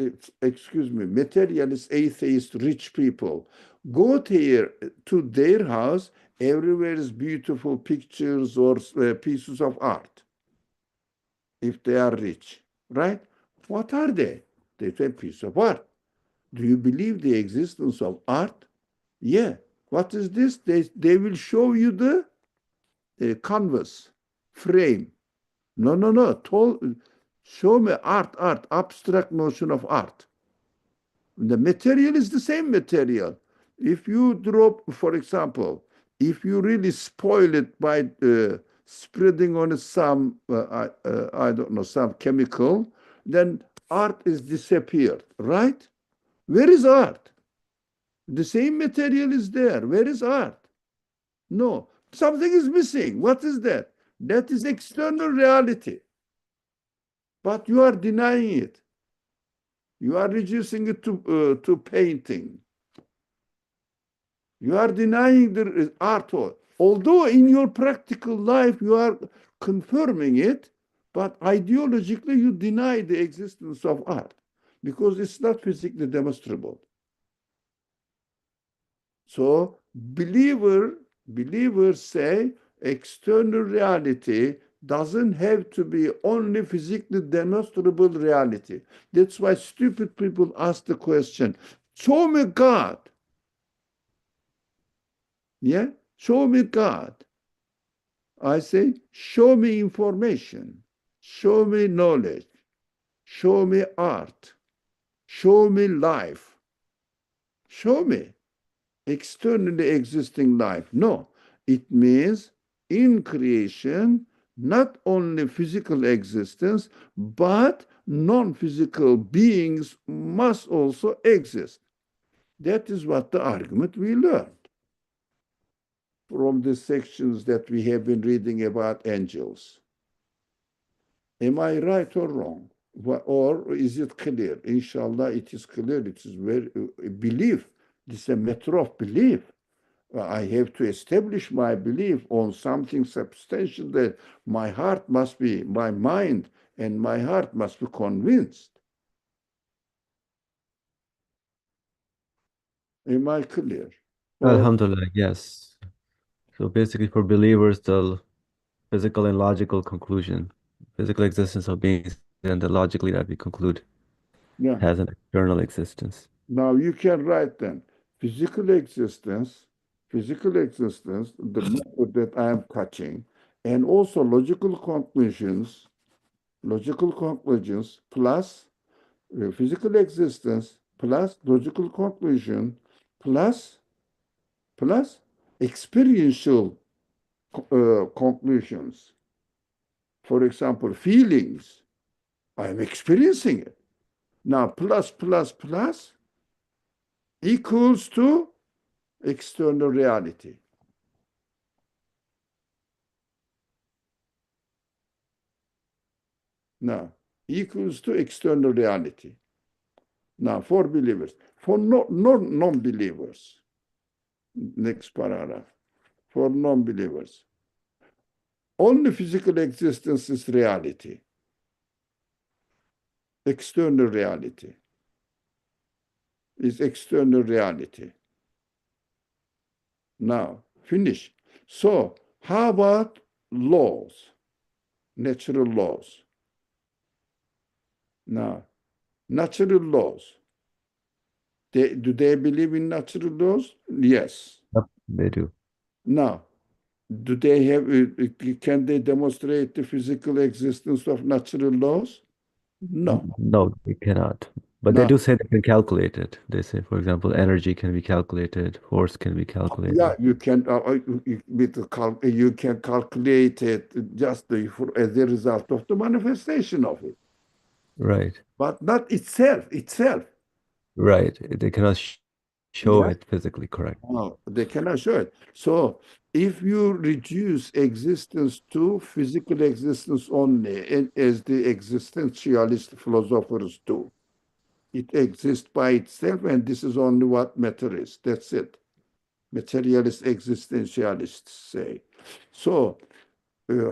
excuse me, materialist, atheist, rich people go there to their house. Everywhere is beautiful pictures or pieces of art. If they are rich, right? What are they? They're a piece of art. Do you believe the existence of art? Yeah. What is this? They will show you the canvas frame. No. Show me art, abstract notion of art. The material is the same material. If you drop, for example, if you really spoil it by spreading on it some, I don't know, some chemical, then art is disappeared, right? Where is art? The same material is there. Where is art? No, something is missing. What is that? That is external reality. But you are denying it. You are reducing it to painting. You are denying the art. Although in your practical life you are confirming it, but ideologically you deny the existence of art because it's not physically demonstrable. So believers say external reality doesn't have to be only physically demonstrable reality. That's why stupid people ask the question, show me God. Yeah? Show me God. I say, show me information. Show me knowledge. Show me art. Show me life. Show me externally existing life. No, it means in creation, not only physical existence, but non-physical beings must also exist. That is what the argument we learned from the sections that we have been reading about angels. Am I right or wrong? Or is it clear? Inshallah, it is clear. It is very belief. This is a matter of belief. I have to establish my belief on something substantial that my heart must be, my mind and my heart must be convinced. Am I clear? Or Alhamdulillah, yes. So basically, for believers, the physical and logical conclusion, physical existence of beings, and the logically that we conclude yeah. has an external existence. Now you can write then physical existence physical existence, the matter that I am touching, and also logical conclusions plus physical existence plus logical conclusion plus plus experiential conclusions. For example, feelings. I am experiencing it. Now, plus plus plus equals to external reality. Now, equals to external reality. Now, for believers. For non-believers, next paragraph. For non-believers, only physical existence is reality, external reality is external reality. Now, finish. So, how about laws, natural laws? Now, natural laws. Do they believe in natural laws? Yes. Yep, they do. Now, do they have, can they demonstrate the physical existence of natural laws? No. No, they cannot. But they Now, do say they can calculate it. They say, for example, energy can be calculated, force can be yeah, calculated. you can you can calculate it just as a result of the manifestation of it, Right, but not itself. Itself, right. They cannot show yeah. it physically, correct. No, they cannot show it. So, if you reduce existence to physical existence only, and as the existentialist philosophers do, it exists by itself, and this is only what matter is. That's it. Materialist existentialists say. So,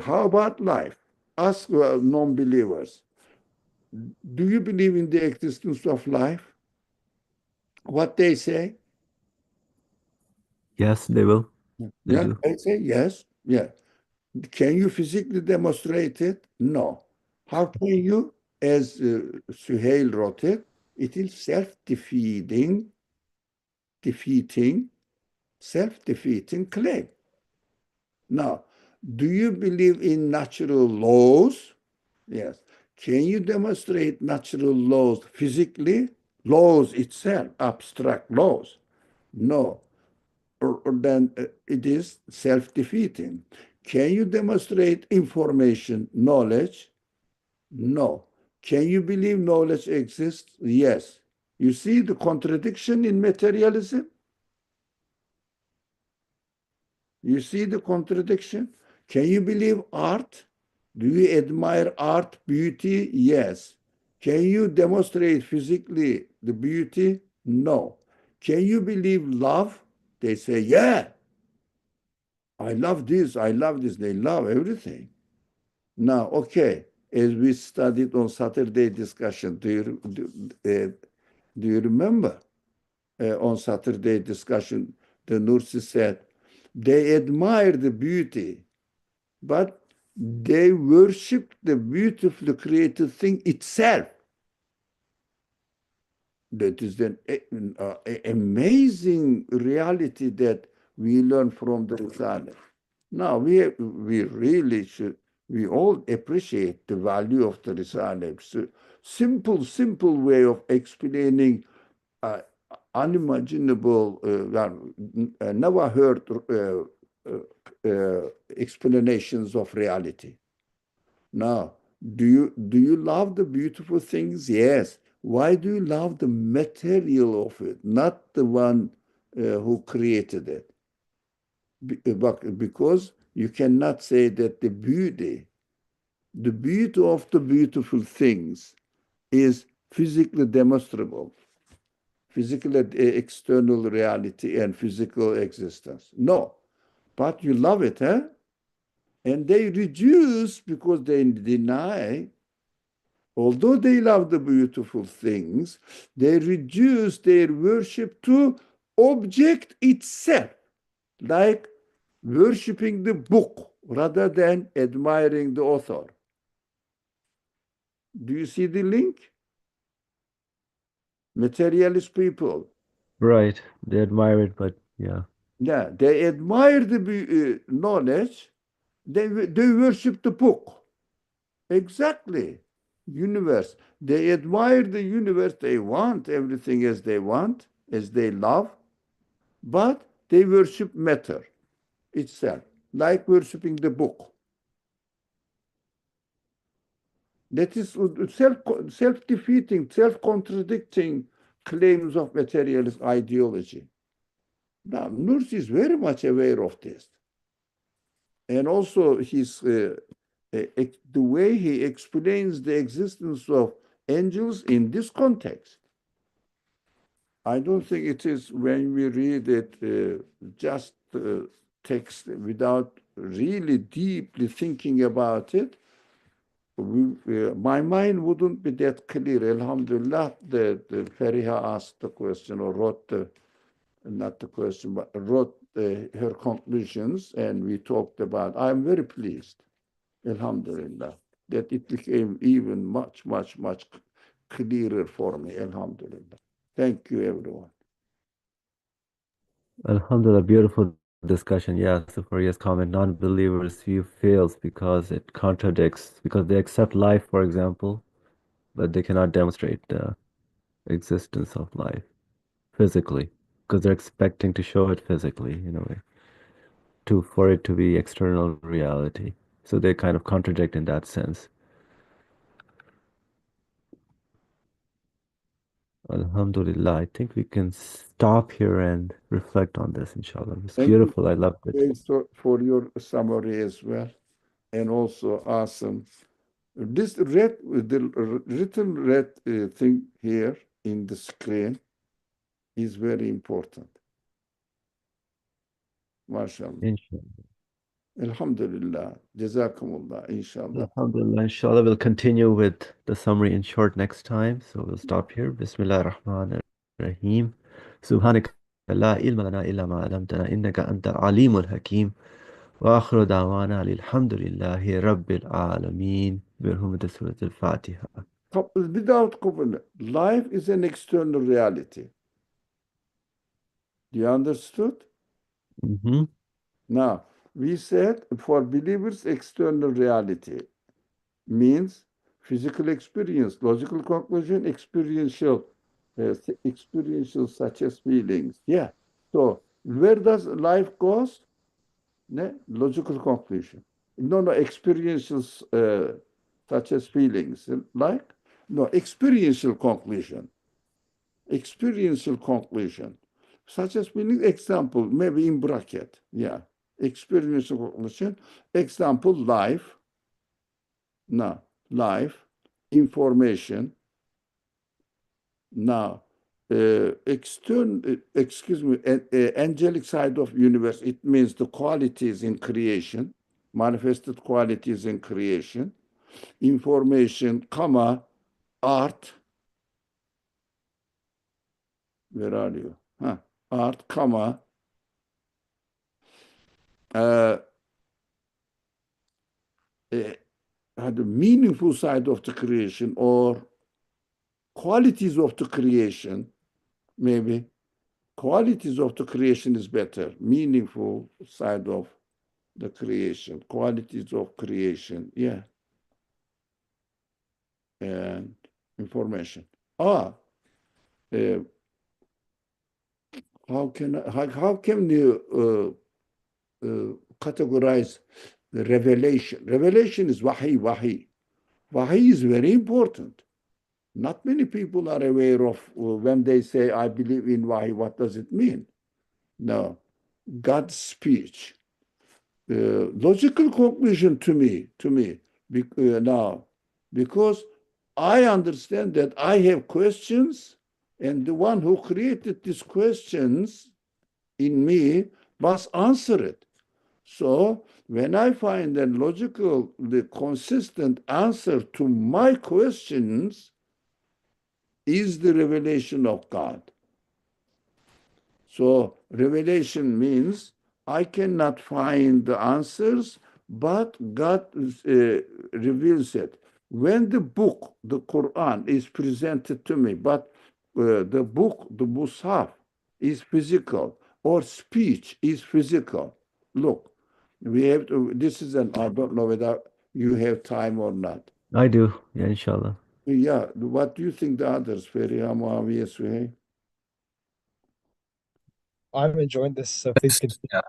how about life? Ask non-believers, do you believe in the existence of life? What they say? Yes, they will. They Yeah, do. they say yes. Yeah. Can you physically demonstrate it? No. How can you? As Suhail wrote it, it is defeating, self-defeating claim. Now, do you believe in natural laws? Yes. Can you demonstrate natural laws physically? Laws itself, abstract laws? No. Or then it is self-defeating. Can you demonstrate information, knowledge? No. Can you believe knowledge exists? Yes. You see the contradiction in materialism? You see the contradiction? Can you believe art? Do you admire art, beauty? Yes. Can you demonstrate physically the beauty? No. Can you believe love? They say, yeah, I love this, I love this. They love everything. Now, okay, as we studied on Saturday discussion, do you remember on Saturday discussion, the Nursi said, they admire the beauty, but they worship the beautifully created thing itself. That is an amazing reality that we learn from the Risale. Now, we really should, we all appreciate the value of the Risale. So simple way of explaining uh, unimaginable, never heard explanations of reality. Now, do you love the beautiful things? Yes. Why do you love the material of it, not the one who created it? Because you cannot say that the beauty of the beautiful things is physically demonstrable, physical external reality and physical existence. No, but you love it, huh? And they reduce because they deny, although they love the beautiful things, they reduce their worship to object itself, like worshiping the book rather than admiring the author. Do you see the link? Materialist people. Right. They admire it, but yeah. Yeah, they admire the knowledge. They worship the book. Exactly. Universe. They admire the universe. They want everything as they want, as they love, but they worship matter itself, like worshiping the book. That is self-defeating, self-contradicting claims of materialist ideology. Now, Nursi is very much aware of this. And also the way he explains the existence of angels in this context. I don't think it is when we read it just text without really deeply thinking about it. My mind wouldn't be that clear. Alhamdulillah, the Fariha asked the question or wrote not the question, but wrote her conclusions, and we talked about. I'm very pleased, Alhamdulillah, that it became even much, much, much clearer for me. Alhamdulillah. Thank you, everyone. Alhamdulillah, beautiful discussion. Yeah, Sufariya's comment, non-believers' view fails because it contradicts, because they accept life, for example, but they cannot demonstrate the existence of life physically, because they're expecting to show it physically, to for it to be external reality. So they kind of contradict in that sense. Alhamdulillah, I think we can stop here and reflect on this, inshallah. It's Thank you beautiful. I loved it. for your summary as well, and also awesome. This red, the written red thing here in the screen is very important. MashaAllah. Inshallah. Alhamdulillah. Jazakumullah. Inshallah. Alhamdulillah, inshallah, we'll continue with the summary in short next time. So we'll stop here. Bismillah ar-Rahman ar-Rahim. Subhanaka la ilma lana illa ma alamtana innaka anta alimul hakim. Wa akhiru da'wana alhamdulillahi rabbil alameen. Birhumati surat al-Fatiha. Without covenant, life is an external reality. Do you understood? Mm-hmm. Now, we said for believers, external reality means physical experience, logical conclusion, experiential such as feelings. Yeah. So where does life goes? Ne? Logical conclusion. No, experiential such as feelings. Like? No, experiential conclusion. Experiential conclusion. Such as feelings, example, maybe in bracket. Yeah. Experiential conclusion. Example, life. Now, life, information. Now, angelic side of universe, it means the qualities in creation, manifested qualities in creation, information, comma, art. Where are you? Huh. Art, comma, uh, the meaningful side of the creation or qualities of the creation, maybe. Qualities of the creation is better. Meaningful side of the creation. Qualities of creation. Yeah. And information. Uh, how can you categorize the revelation? Revelation is wahi, wahi. Wahi is very important. Not many people are aware of when they say, I believe in wahi, what does it mean? No. God's speech. Logical conclusion to me now, because I understand that I have questions, and the one who created these questions in me must answer it. So when I find a logical, the consistent answer to my questions is the revelation of God. So revelation means I cannot find the answers, but God reveals it. When the book, the Quran, is presented to me, but the book, the Mus'haf, is physical, or speech is physical. Look, we have to, this is an, I don't know whether you have time or not. I do. Yeah, inshallah. Yeah, what do you think the others, Feriha, Muawiya, Suhail? I'm enjoying this physical. Yeah.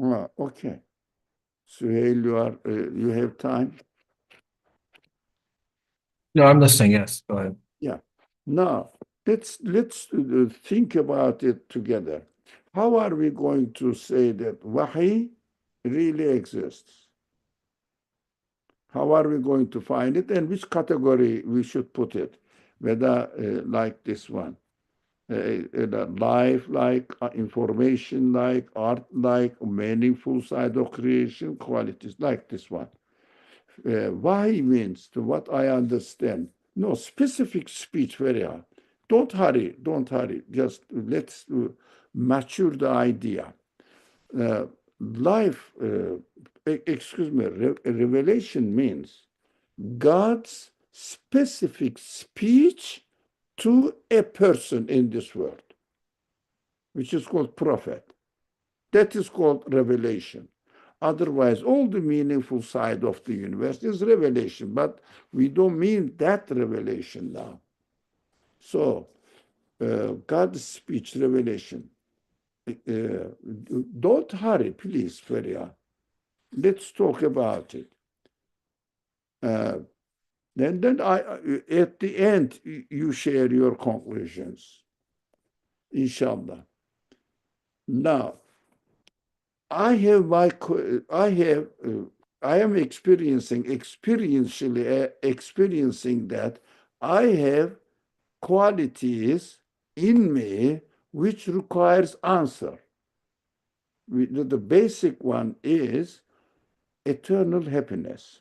Ah, okay. Suhail, you have time? No, I'm listening. Yes, go ahead. Yeah. Now, let's think about it together. How are we going to say that wahi really exists? How are we going to find it, and which category we should put it? Whether like this one, life like, information like, art like, meaningful side of creation, qualities like this one. Why means, to what I understand, no specific speech, very hard. Don't hurry, don't hurry. Just let's mature the idea. Life, excuse me, revelation means God's specific speech to a person in this world, which is called prophet. That is called revelation. Otherwise, all the meaningful side of the universe is revelation, but we don't mean that revelation now. So, God's speech, revelation. Don't hurry, please, Feria. Let's talk about it. Then at the end, you share your conclusions, inshallah. Now, I have my, I have, I am experientially experiencing that I have qualities in me which requires answer. The basic one is eternal happiness.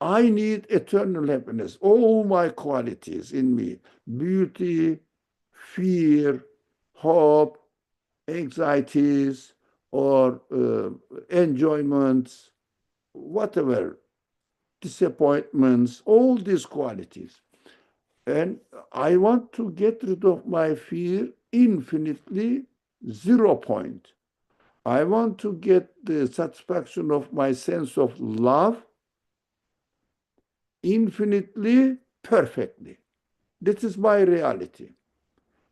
I need eternal happiness. All my qualities in me, beauty, fear, hope, anxieties, or enjoyments, whatever, disappointments, all these qualities. And I want to get rid of my fear infinitely 0 point. I want to get the satisfaction of my sense of love infinitely perfectly. This is my reality.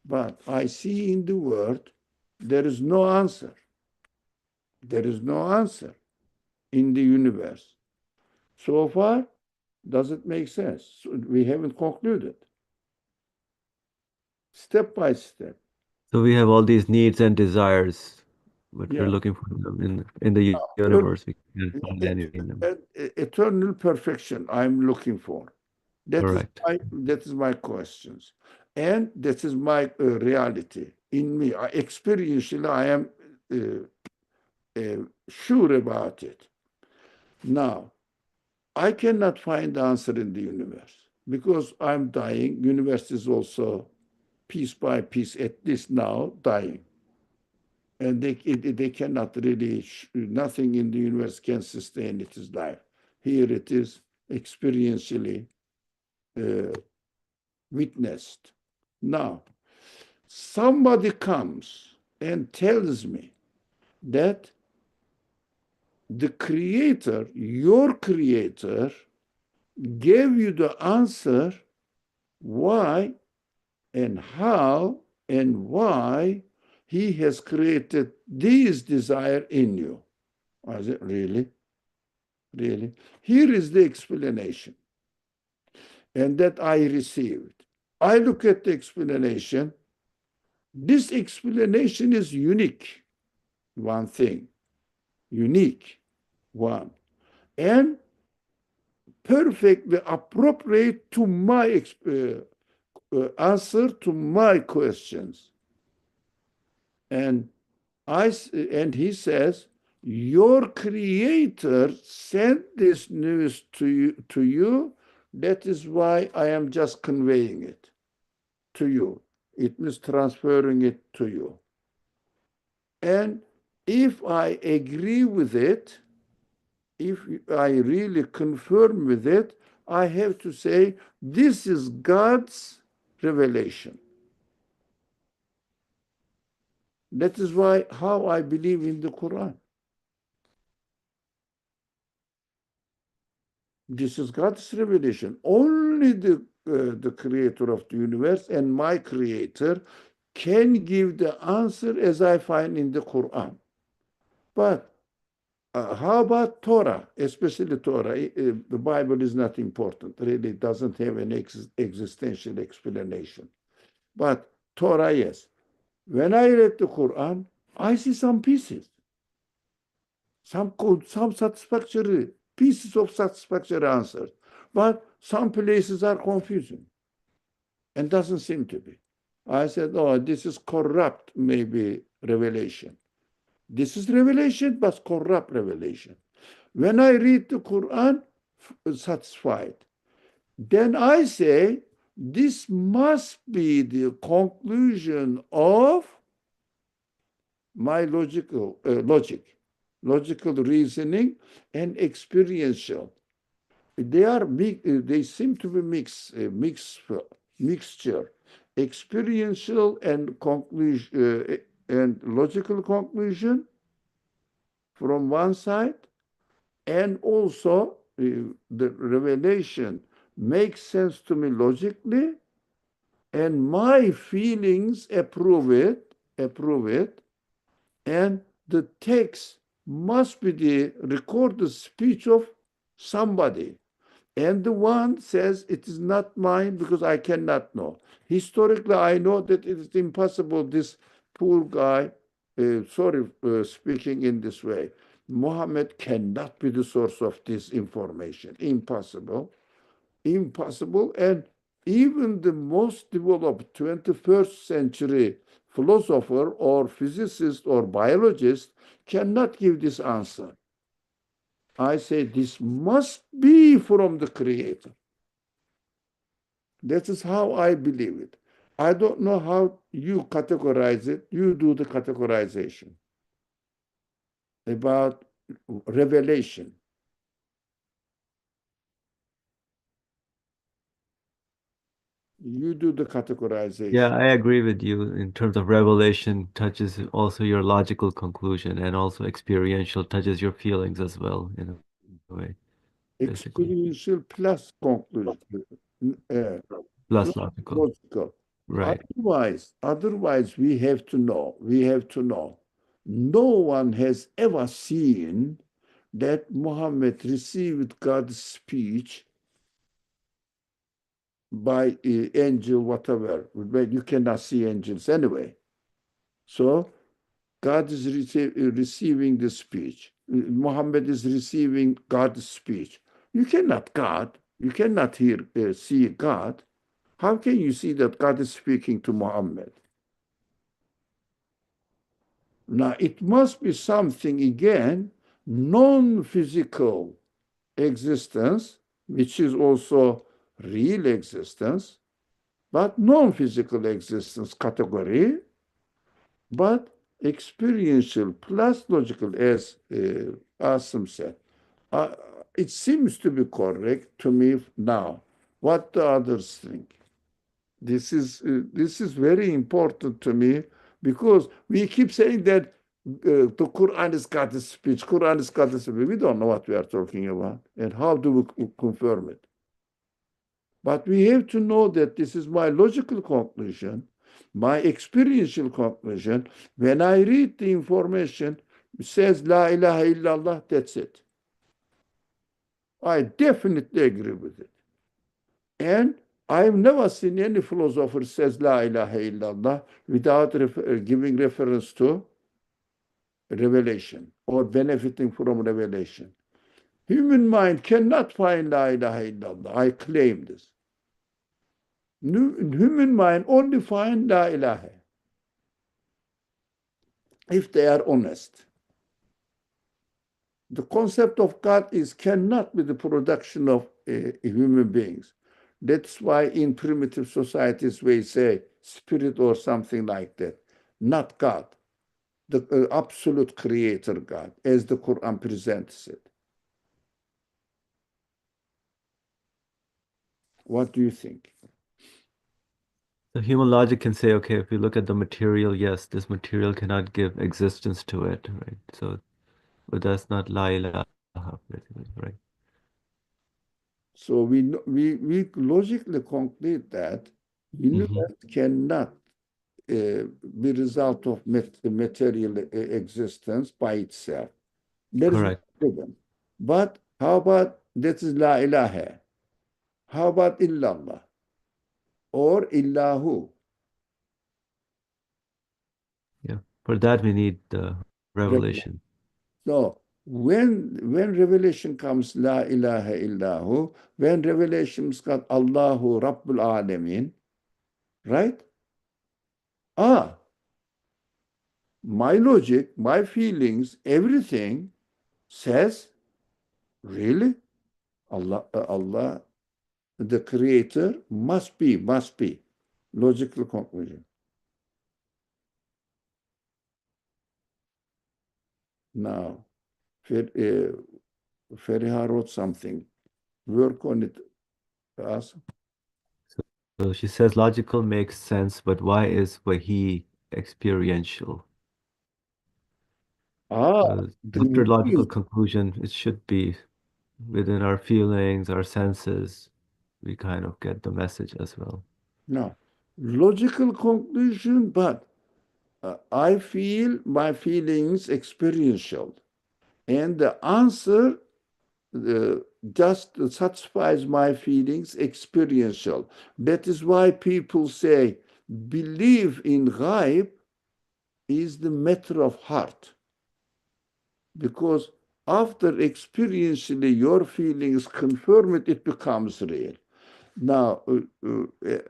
But I see in the world there is no answer. There is no answer in the universe. So far, does it make sense? So we haven't concluded. Step by step. So we have all these needs and desires, but we're Yeah. looking for them in the universe. We can't find any in them. Eternal perfection I'm looking for. Correct. That is my questions. And that is my reality in me. Experientially, I am sure about it. Now, I cannot find the answer in the universe because I'm dying. Universe is also piece by piece, at least now, dying. And they cannot really, nothing in the universe can sustain its life. Here it is experientially witnessed. Now, somebody comes and tells me that the creator, your creator, gave you the answer why and how and why he has created these desire in you. Is it really? Really? Here is the explanation. And that I received. I look at the explanation. This explanation is unique. One thing. Unique. One. And perfectly appropriate to my answer to my questions. And he says, your creator sent this news to you. That is why I am just conveying it to you. It means transferring it to you. And if I agree with it, if I really confirm with it, I have to say, this is God's revelation. That is why how I believe in the Quran. This is God's revelation. Only the creator of the universe and my creator can give the answer as I find in the Quran. But how about Torah, especially Torah? The Bible is not important. Really, it doesn't have an existential explanation. But Torah, yes. When I read the Quran, I see some pieces, some satisfactory pieces of satisfactory answers. But some places are confusing and doesn't seem to be. I said, oh, this is corrupt, maybe revelation. This is revelation, but corrupt revelation. When I read the Quran, satisfied. Then I say, this must be the conclusion of my logical reasoning and experiential. They seem to be mixture, experiential and conclusion and logical conclusion from one side, and also the revelation makes sense to me logically, and my feelings approve it, and the text must be the recorded speech of somebody. And the one says, it is not mine because I cannot know. Historically, I know that it is impossible. This poor guy, speaking in this way, Muhammad cannot be the source of this information. Impossible. Impossible. And even the most developed 21st century philosopher or physicist or biologist cannot give this answer. I say this must be from the Creator. That is how I believe it. I don't know how you categorize it. You do the categorization about revelation. You do the Yeah, categorization. I agree with you in terms of revelation touches also your logical conclusion and also experiential touches your feelings as well in a way, basically. Experiential plus conclusion, uh, Plus plus logical. logical. Right. Otherwise, we have to know. No one has ever seen that Muhammad received God's speech by angel, whatever. But you cannot see angels anyway. So God is receiving the speech. Muhammad is receiving God's speech. You cannot see God. How can you see that God is speaking to Muhammad? Now, it must be something, again, non-physical existence, which is also real existence, but non-physical existence category, but experiential plus logical, as Asim said. Uh, it seems to be correct to me now. What do others think? This is very important to me because we keep saying that the Quran is God's speech. Quran is God's speech. We don't know what we are talking about, and how do we confirm it? But we have to know that this is my logical conclusion, my experiential conclusion. When I read the information, it says La ilaha illallah, that's it. I definitely agree with it. And I've never seen any philosopher says La ilaha illallah without giving reference to revelation or benefiting from revelation. Human mind cannot find La ilaha illallah. I claim this. Human mind only find La ilaha if they are honest. The concept of God cannot be the production of human beings. That's why in primitive societies we say spirit or something like that, not God, the absolute creator God, as the Quran presents it. What do you think? So human logic can say, okay, if you look at the material, yes, this material cannot give existence to it, right? So, but that's not la ilaha, basically, right? So we logically conclude that universe cannot be result of material existence by itself. There is no Correct. given. But how about that is la ilaha? How about illallah or illahu? Yeah. For that, we need the revelation. So when revelation comes la ilaha illahu, when revelations got Allahu Rabbul Alamin, right? Ah, my logic, my feelings, everything says, really? Allah, the creator must be. Logical conclusion. Now, Feriha wrote something. Work on it. Us. So she says logical makes sense, but why is Wahi experiential? Ah, the After logical news. conclusion, it should be within our feelings, our senses. We kind of get the message as well. No, logical conclusion, but I feel my feelings experiential. And the answer uh, just satisfies my feelings experiential. That is why people say believe in ghaib is the matter of heart. Because after experientially your feelings confirm it, it becomes real. Now,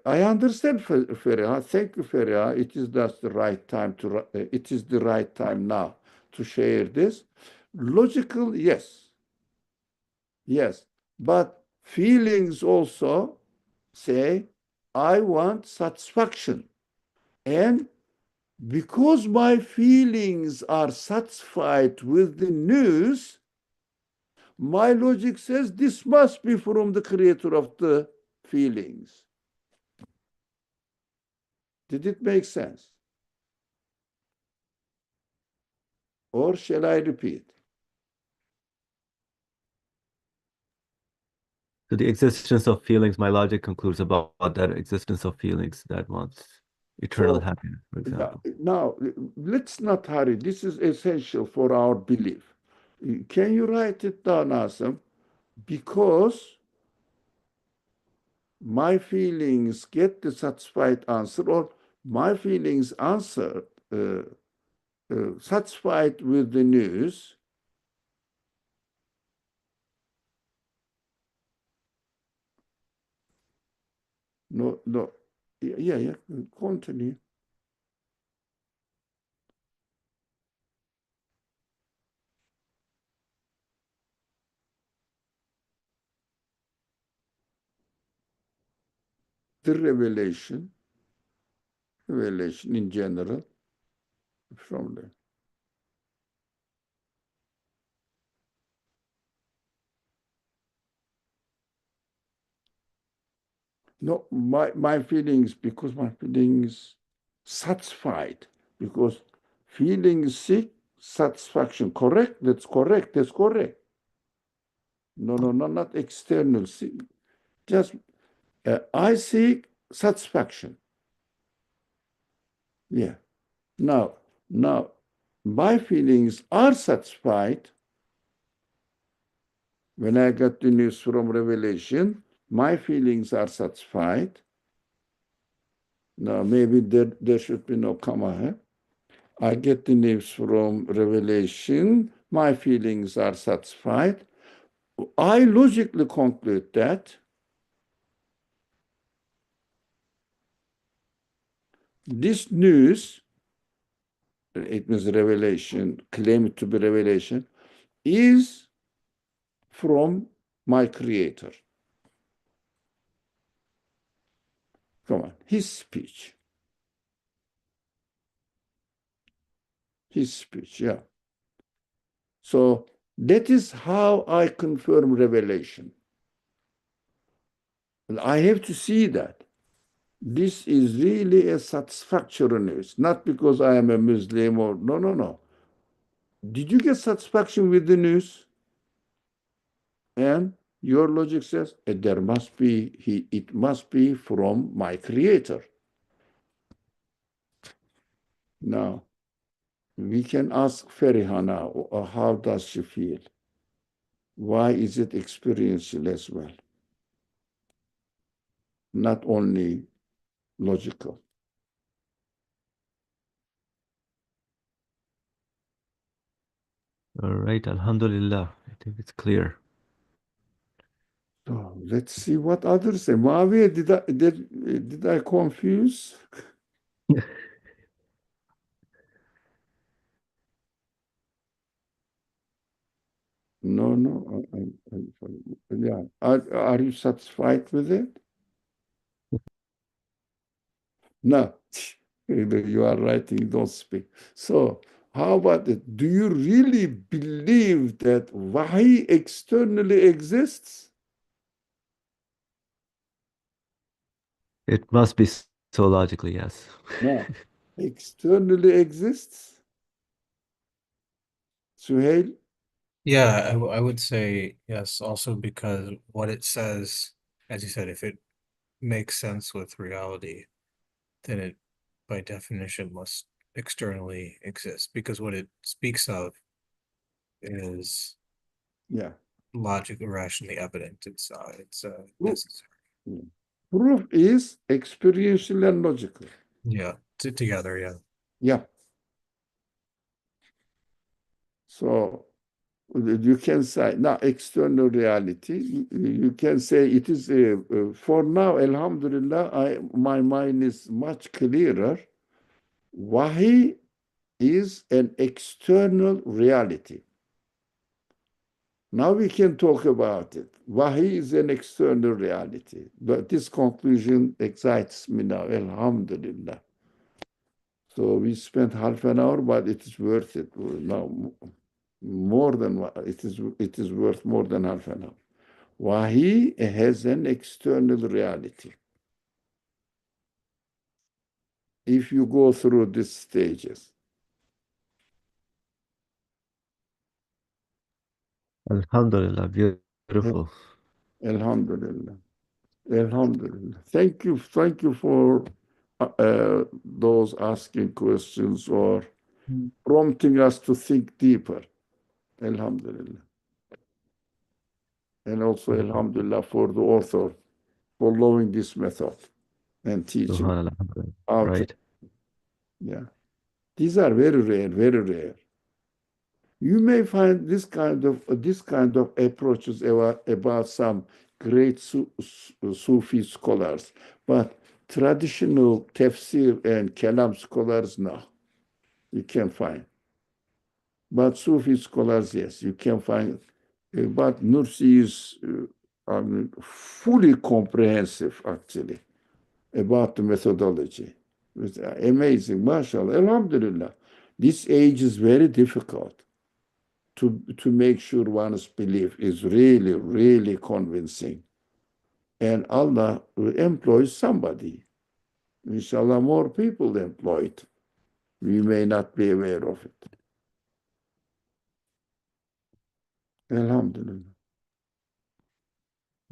I understand, Feriha. Thank you, Feriha. It is just the right time to. It is the right time now to share this. Logical, yes, yes, but feelings also say, I want satisfaction, and because my feelings are satisfied with the news, my logic says this must be from the creator of the feelings. Did it make sense? Or shall I repeat? So the existence of feelings, my logic concludes about that existence of feelings that wants eternal So happiness, for example. now, let's not hurry. This is essential for our belief. Can you write it down, Asim? Because my feelings get the satisfied answer, or my feelings answer satisfied with the news. No, no, yeah, continue. The revelation in general, from the no, my feelings, because my feelings satisfied, because feeling sick, satisfaction. Correct? That's correct. That's correct. No, not external. Just I seek satisfaction. Yeah. Now, my feelings are satisfied when I got the news from Revelation. My feelings are satisfied. Now, maybe there should be no comma here. I get the news from Revelation. My feelings are satisfied. I logically conclude that this news, it means revelation, claimed to be revelation, is from my creator. Come on, his speech. His speech, yeah. So that is how I confirm revelation. And I have to see that. This is really a satisfactory news, not because I am a Muslim or no. Did you get satisfaction with the news? And your logic says there must be it must be from my creator. Now we can ask Feriha now, how does she feel? Why is it experiential as well? Not only logical. All right, Alhamdulillah. I think it's clear. So let's see what others say. Muawiya, did I confuse? No. Yeah. Are you satisfied with it? No. You are writing, don't speak. So how about it? Do you really believe that Wahi externally exists? It must be so logically, yes. No. Externally exists? Suhail? Yeah, I would say yes, also because what it says, as you said, if it makes sense with reality, then it by definition must externally exist because what it speaks of is Yeah. logic rationally evident. It's Proof, necessary. proof is experiential and logical. Yeah, together, yeah. Yeah. So you can say now external reality. You can say it is for now. Alhamdulillah, my mind is much clearer. Wahi is an external reality. Now we can talk about it. Wahi is an external reality. But this conclusion excites me now. Alhamdulillah. So we spent half an hour, but it is worth it. Now more than it is worth more than half an hour. Wahi has an external reality. If you go through these stages. Alhamdulillah, beautiful. Alhamdulillah. Alhamdulillah. Thank you for those asking questions or prompting us to think deeper. Alhamdulillah. And also Alhamdulillah for the author following this method and teaching. Subhanallah. How to, Right. yeah. These are very rare, very rare. You may find this kind of approaches about some great Sufi scholars, but traditional tafsir and kalam scholars, no, you can't find. But Sufi scholars, yes, you can find. But Nursi is fully comprehensive, actually, about the methodology. It's amazing, mashallah, alhamdulillah. This age is very difficult to make sure one's belief is really, really convincing. And Allah employs somebody. Inshallah, more people employed. We may not be aware of it. Alhamdulillah.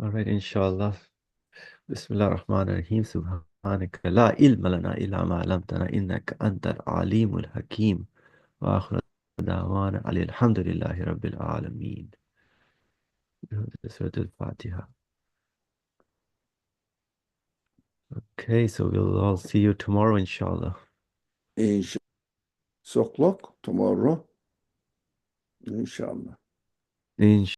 All right, inshallah. Bismillah ar-Rahman ar-Rahim. Subhanaka la ilma lana illa ma 'allamtana innaka antal alimul hakim. Wa akhiru da'wana alhamdulillahi rabbil alameen. Surah Al-Fatiha. Okay, so we'll all see you tomorrow, inshallah. Inshallah. 6 o'clock tomorrow. Inshallah. Inshallah.